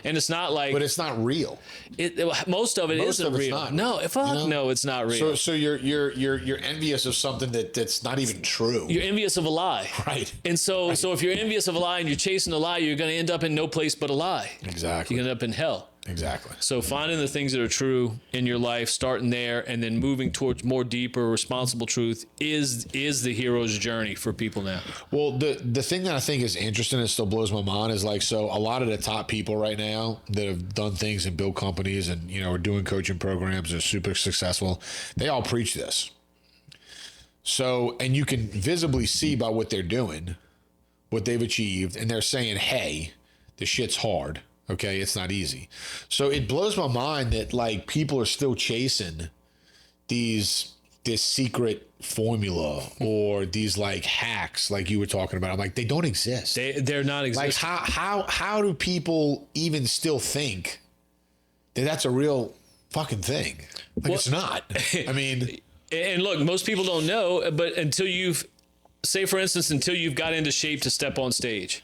and it's not like. But it's not real. Most of it isn't real. Not. No, no, it's not real. So you're envious of something that's not even true. You're envious of a lie, right? And so if you're envious of a lie and you're chasing a lie, you're going to end up in no place but a lie. Exactly. You're going to end up in hell. Exactly. So finding the things that are true in your life, starting there, and then moving towards more deeper, responsible truth is the hero's journey for people now. Well, the thing that I think is interesting and still blows my mind is like, so a lot of the top people right now that have done things and built companies and, you know, are doing coaching programs, are super successful. They all preach this. So, and you can visibly see by what they're doing, what they've achieved, and they're saying, hey, the shit's hard. Okay, it's not easy. So it blows my mind that like people are still chasing this secret formula or these like hacks like you were talking about. I'm like, they don't exist. They're not existing. Like how do people even still think that that's a real fucking thing? Like, it's not. I mean, and look, most people don't know, but until you've got into shape to step on stage.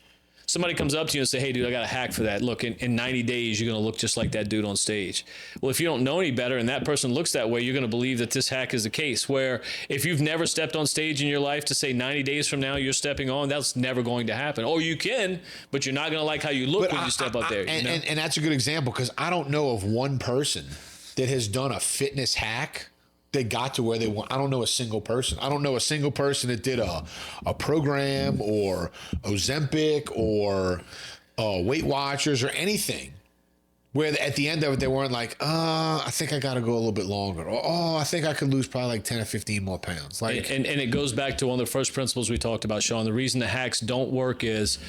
Somebody comes up to you and say, hey, dude, I got a hack for that. Look, in 90 days, you're going to look just like that dude on stage. Well, if you don't know any better and that person looks that way, you're going to believe that this hack is the case. Where if you've never stepped on stage in your life to say 90 days from now you're stepping on, that's never going to happen. Or you can, but you're not going to like how you look when you step up there. And that's a good example because I don't know of one person that has done a fitness hack they got to where they want. I don't know a single person. I don't know a single person that did a program or Ozempic or Weight Watchers or anything where at the end of it, they weren't like, I think I got to go a little bit longer. Or, I think I could lose probably like 10 or 15 more pounds. Like, and it goes back to one of the first principles we talked about, Sean. The reason the hacks don't work is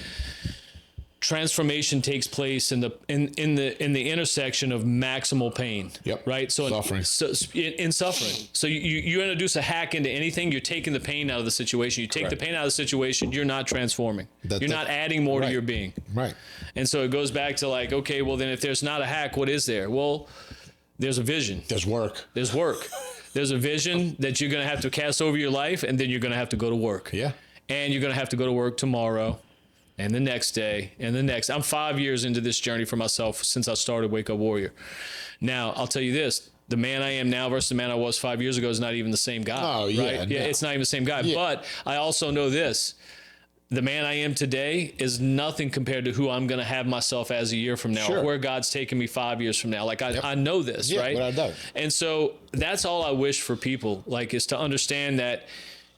transformation takes place in the intersection of maximal pain. Yep. Right. So suffering. In suffering. So you introduce a hack into anything, you're taking the pain out of the situation. You take the pain out of the situation, you're not transforming. You're not adding more to your being. Right. And so it goes back to like, okay, well then if there's not a hack, what is there? Well, there's a vision. There's work. There's work. There's a vision that you're going to have to cast over your life, and then you're going to have to go to work. Yeah. And you're going to have to go to work tomorrow. And the next day, and the next. I'm 5 years into this journey for myself since I started Wake Up Warrior. Now, I'll tell you this. The man I am now versus the man I was 5 years ago is not even the same guy. Oh, yeah. Right? No. Yeah, it's not even the same guy. Yeah. But I also know this. The man I am today is nothing compared to who I'm going to have myself as a year from now, or where God's taking me 5 years from now. Like, I know this, right? What I know. And so that's all I wish for people, like, is to understand that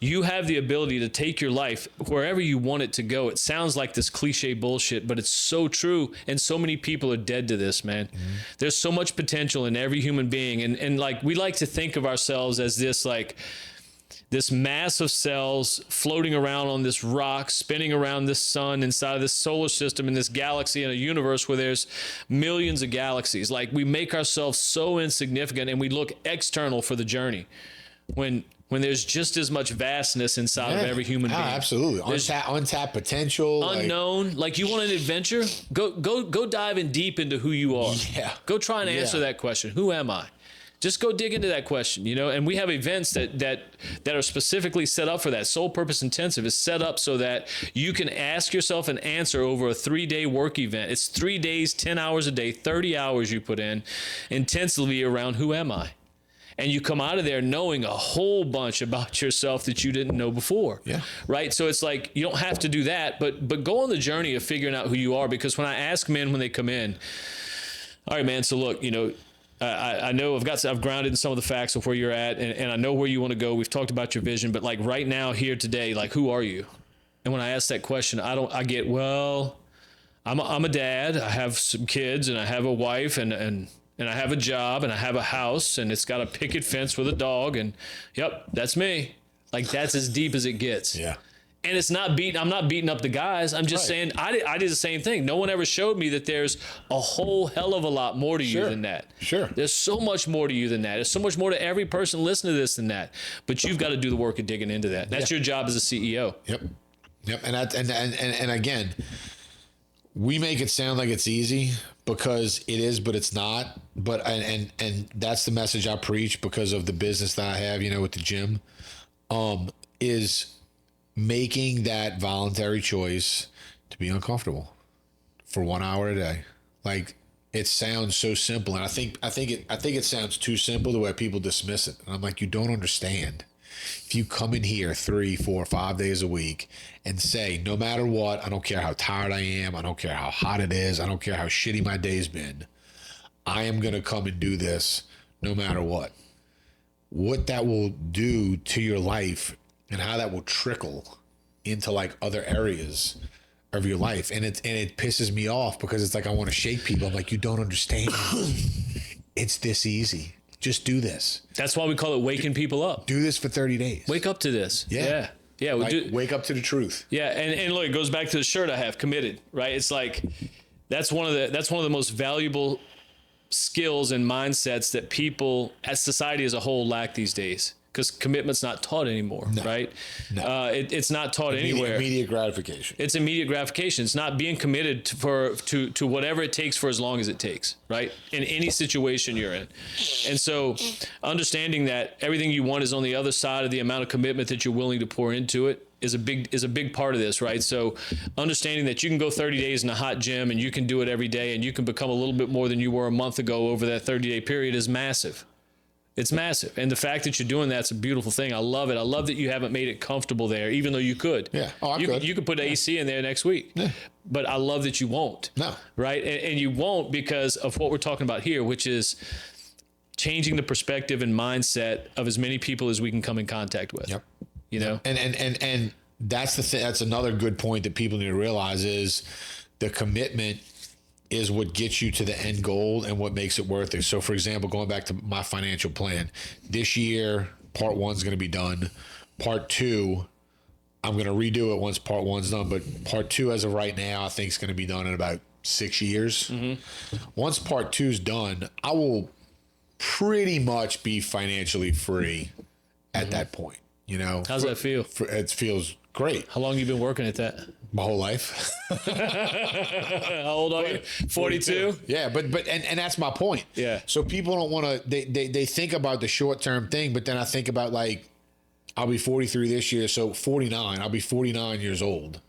you have the ability to take your life wherever you want it to go. It sounds like this cliche bullshit, but it's so true. And so many people are dead to this, man. Mm-hmm. There's so much potential in every human being. And like, we like to think of ourselves as this, like, this mass of cells floating around on this rock, spinning around this sun inside of this solar system in this galaxy, in a universe where there's millions of galaxies. Like, we make ourselves so insignificant and we look external for the journey when there's just as much vastness inside of every human being. Absolutely. Untapped potential. Unknown. Like, you want an adventure? Go dive in deep into who you are. Yeah. Go try and answer that question. Who am I? Just go dig into that question, you know? And we have events that are specifically set up for that. Soul Purpose Intensive is set up so that you can ask yourself an answer over a 3-day work event. It's 3 days, 10 hours a day, 30 hours you put in intensively around who am I? And you come out of there knowing a whole bunch about yourself that you didn't know before. Yeah. Right. So it's like, you don't have to do that, but go on the journey of figuring out who you are. Because when I ask men when they come in, all right, man, so look, you know, I know I've grounded in some of the facts of where you're at, and I know where you want to go. We've talked about your vision, but like right now, here today, like, who are you? And when I ask that question, I get, well, I'm a dad. I have some kids, and I have a wife, and I have a job, and I have a house, and it's got a picket fence with a dog, and yep, that's me. Like, that's as deep as it gets. Yeah. And it's not I'm not beating up the guys. I'm just saying I did the same thing. No one ever showed me that there's a whole hell of a lot more to you than that. Sure. There's so much more to you than that. There's so much more to every person listening to this than that. But you've got to do the work of digging into that. That's your job as a CEO. Yep. And again, we make it sound like it's easy because it is, but it's not. But and that's the message I preach because of the business that I have, with the gym, is making that voluntary choice to be uncomfortable for 1 hour a day. Like, it sounds so simple, and I think it sounds too simple the way people dismiss it. And I'm like, you don't understand. If you come in here 3, 4, 5 days a week and say, no matter what, I don't care how tired I am, I don't care how hot it is, I don't care how shitty my day's been, I am going to come and do this no matter what that will do to your life and how that will trickle into like other areas of your life. And it pisses me off because it's like, I want to shake people. I'm like, you don't understand. It's this easy. Just do this. That's why we call it waking people up. Do this for 30 days. Wake up to this. Yeah. Wake up to the truth. Yeah. And look, it goes back to the shirt I have, committed, right? It's like, that's one of the most valuable skills and mindsets that people as society as a whole lack these days, because commitment's not taught anymore, right? No. It's not taught anywhere. Immediate gratification. It's immediate gratification. It's not being committed to whatever it takes for as long as it takes, right? In any situation you're in. And so understanding that everything you want is on the other side of the amount of commitment that you're willing to pour into it is a big part of this, right? So understanding that you can go 30 days in a hot gym and you can do it every day and you can become a little bit more than you were a month ago over that 30-day period is massive. It's massive. And the fact that you're doing that's a beautiful thing. I love it. I love that you haven't made it comfortable there, even though you could. Yeah. Oh, I could. You could put AC in there next week. Yeah. But I love that you won't. No. Right? And you won't because of what we're talking about here, which is changing the perspective and mindset of as many people as we can come in contact with. Yep. And that's the thing. That's another good point that people need to realize is the commitment is what gets you to the end goal and what makes it worth it. So, for example, going back to my financial plan, this year, part 1 is going to be done. Part 2, I'm going to redo it once part 1's done. But part 2, as of right now, I think is going to be done in about 6 years. Mm-hmm. Once part 2's done, I will pretty much be financially free at that point. How's that feel? It feels great. How long you been working at that? My whole life. How old are you? 42? Yeah, but that's my point. Yeah. So people don't want to, they think about the short-term thing, but then I think about like, I'll be 43 this year, so 49. I'll be 49 years old.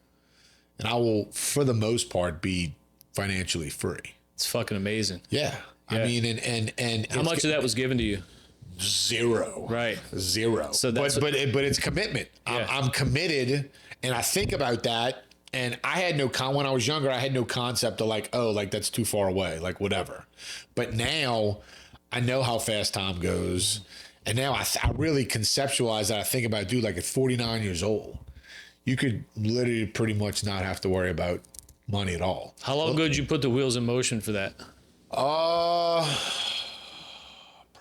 And I will, for the most part, be financially free. It's fucking amazing. Yeah. I mean, and how much of that was given to you? Zero. Right. Zero. So that's but it's commitment. Yeah. I'm committed, and I think about that. And I had when I was younger, I had no concept of like, oh, like that's too far away, like whatever. But now I know how fast time goes. And now I really conceptualize that. I think about, dude, like at 49 years old, you could literally pretty much not have to worry about money at all. How long ago did you put the wheels in motion for that?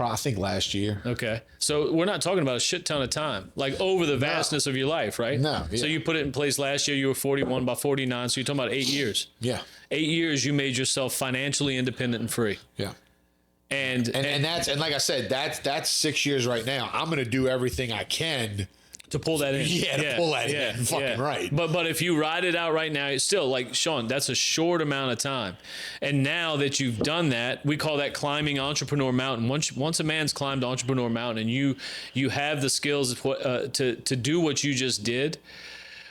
I think last year. Okay. So we're not talking about a shit ton of time, like over the vastness of your life, right? No. Yeah. So you put it in place last year, you were 41, by 49. So you're talking about 8 years. Yeah. 8 years, you made yourself financially independent and free. Yeah. And like I said, that's 6 years right now. I'm going to do everything I can to pull that in. To pull that in. Fucking right. But if you ride it out right now, it's still like, Sean, that's a short amount of time. And now that you've done that, we call that climbing Entrepreneur Mountain. Once a man's climbed Entrepreneur Mountain and you have the skills to do what you just did,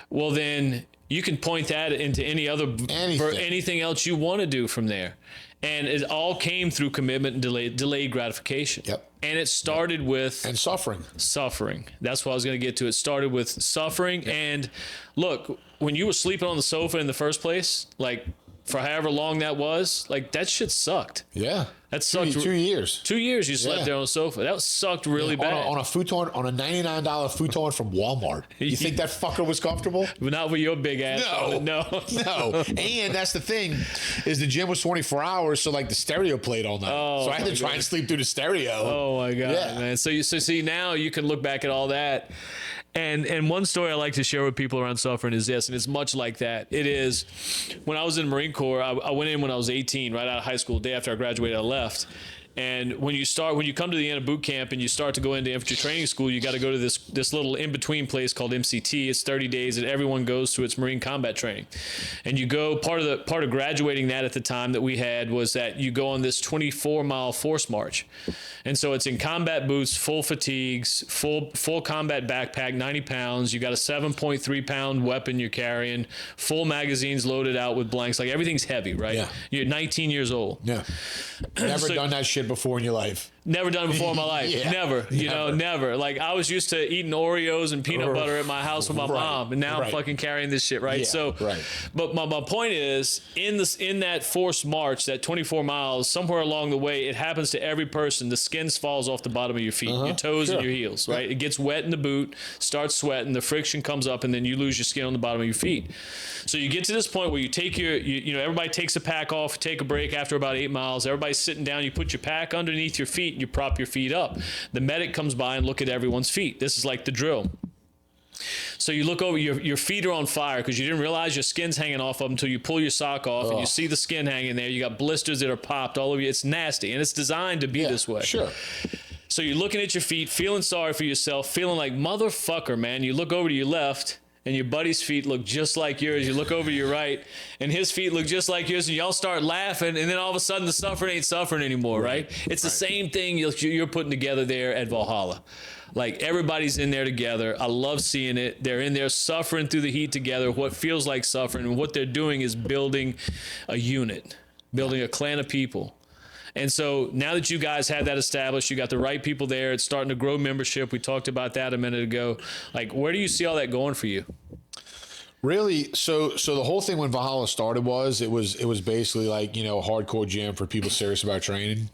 well, then you can point that into anything else you want to do from there. And it all came through commitment and delayed gratification. Yep. And it started with... And suffering. Suffering. That's what I was going to get to. It started with suffering. Yep. And look, when you were sleeping on the sofa in the first place, like for however long that was, like that shit sucked. Yeah. That sucked. 2 years. 2 years you slept there on the sofa. That sucked really bad. On a futon, on a $99 futon from Walmart. You think that fucker was comfortable? But not with your big ass. No. And that's the thing, is the gym was 24 hours, so like the stereo played all night. So I had to try and sleep through the stereo. Oh my God, man. So see now you can look back at all that And one story I like to share with people around suffering is this, and it's much like that. It is, when I was in the Marine Corps, I went in when I was 18, right out of high school. The day after I graduated, I left. And when you come to the end of boot camp and you start to go into infantry training school, you got to go to this little in-between place called MCT. It's 30 days that everyone goes to. It's Marine combat training. And you go, part of graduating that at the time that we had was that you go on this 24-mile force march. And so it's in combat boots, full fatigues, full combat backpack, 90 pounds. You got a 7.3-pound weapon you're carrying, full magazines loaded out with blanks. Like, everything's heavy, right? Yeah. You're 19 years old. Yeah. Never done that shit before in your life. Never done it before in my life. Yeah. Never. Never. Like, I was used to eating Oreos and peanut butter at my house with my mom, and now I'm fucking carrying this shit, right? Yeah, But my point is, in that forced march, that 24 miles, somewhere along the way, it happens to every person. The skin falls off the bottom of your feet, your toes and your heels, right? Yeah. It gets wet in the boot, starts sweating, the friction comes up, and then you lose your skin on the bottom of your feet. So you get to this point where you take everybody takes a pack off, take a break after about 8 miles. Everybody's sitting down. You put your pack underneath your feet and you prop your feet up. The medic comes by and look at everyone's feet. This is like the drill. So you look over, your feet are on fire because you didn't realize your skin's hanging off of them until you pull your sock off and you see the skin hanging there. You got blisters that are popped all over you. It's nasty, and it's designed to be this way. Sure. So you're looking at your feet, feeling sorry for yourself, feeling like, motherfucker, man. You look over to your left, and your buddy's feet look just like yours. You look over to your right, and his feet look just like yours, and y'all start laughing, and then all of a sudden the suffering ain't suffering anymore, right? It's the same thing you're putting together there at Valhalla. Like, everybody's in there together. I love seeing it. They're in there suffering through the heat together, what feels like suffering, and what they're doing is building a unit, building a clan of people. And so now that you guys have that established, you got the right people there, it's starting to grow membership. We talked about that a minute ago. Like, where do you see all that going for you? Really, so the whole thing when Valhalla started was it was basically like, a hardcore gym for people serious about training.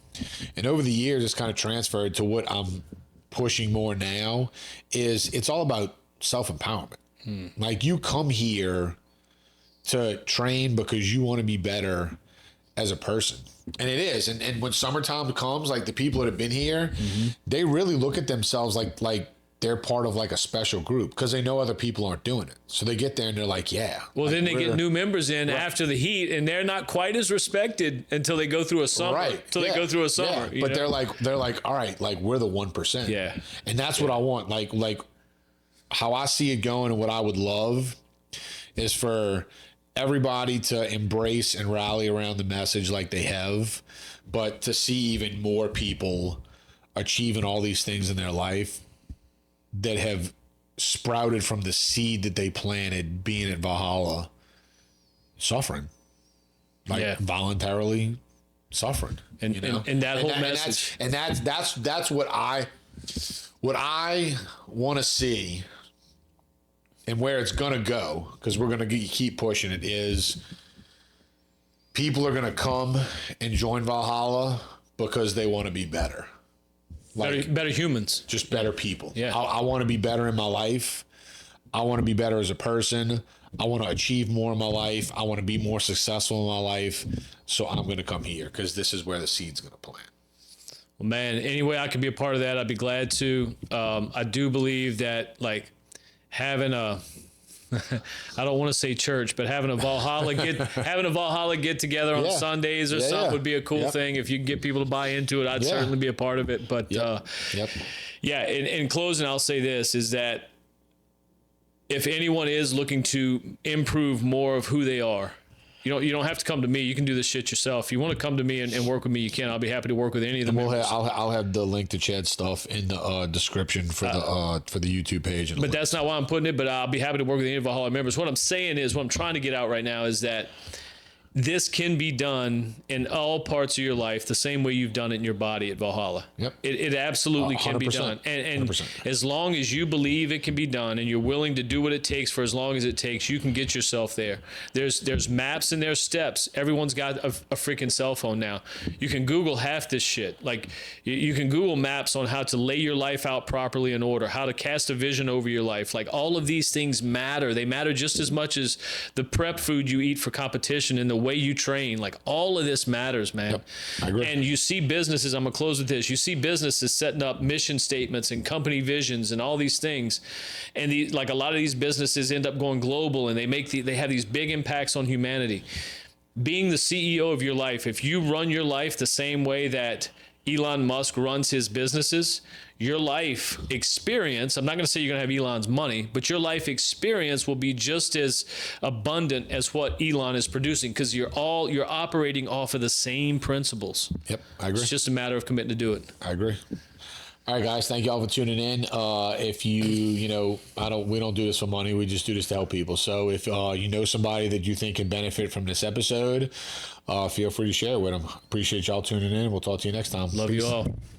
And over the years, it's kind of transferred to what I'm pushing more now is it's all about self-empowerment. Like, you come here to train because you want to be better as a person. And it is. And when summertime comes, like, the people that have been here, they really look at themselves like they're part of like a special group because they know other people aren't doing it. So they get there and they're like, yeah. Well, then they get new members in after the heat, and they're not quite as respected until they go through a summer. Right. Until they go through a summer. Yeah. But they're like, all right, like, we're the 1%. Yeah. And that's what I want. Like how I see it going, and what I would love is for everybody to embrace and rally around the message like they have, but to see even more people achieving all these things in their life that have sprouted from the seed that they planted being at Valhalla, suffering, like voluntarily suffering, and that whole message, and that's what I want to see. And where it's going to go, because we're going to keep pushing it, is people are going to come and join Valhalla because they want to be better. Like, better humans. Just better people. Yeah. I want to be better in my life. I want to be better as a person. I want to achieve more in my life. I want to be more successful in my life. So I'm going to come here because this is where the seed's going to plant. Well, man, any way I could be a part of that, I'd be glad to. I do believe that, like, having a I don't want to say church, but having a Valhalla get together on Sundays or something would be a cool thing. If you can get people to buy into it, I'd certainly be a part of it. But in closing, I'll say this is that if anyone is looking to improve more of who they are, you don't have to come to me. You can do this shit yourself. If you want to come to me and work with me, you can. I'll be happy to work with any of the members. I'll have the link to Chad's stuff in the description for the YouTube page. But that's not why I'm putting it. But I'll be happy to work with any of the Valhalla members. What I'm saying is, what I'm trying to get out right now is that this can be done in all parts of your life the same way you've done it in your body at Valhalla. Yep. It absolutely can be done. And 100%. as long as you believe it can be done and you're willing to do what it takes for as long as it takes, you can get yourself there. There's maps and there's steps. Everyone's got a freaking cell phone now. You can Google half this shit. Like, you can Google maps on how to lay your life out properly in order, how to cast a vision over your life. Like, all of these things matter. They matter just as much as the prep food you eat for competition and the way you train, like all of this matters, man. Yep, I agree. And you see businesses, I'm gonna close with this. You see businesses setting up mission statements and company visions and all these things. And like a lot of these businesses end up going global, and they have these big impacts on humanity. Being the CEO of your life, if you run your life the same way that Elon Musk runs his businesses, your life experience, I'm not going to say you're going to have Elon's money, but your life experience will be just as abundant as what Elon is producing, because you're operating off of the same principles. Yep, I agree. It's just a matter of committing to do it. I agree. All right, guys. Thank you all for tuning in. If we don't do this for money. We just do this to help people. So if you know somebody that you think can benefit from this episode, feel free to share it with them. Appreciate y'all tuning in. We'll talk to you next time. Love Peace. you all.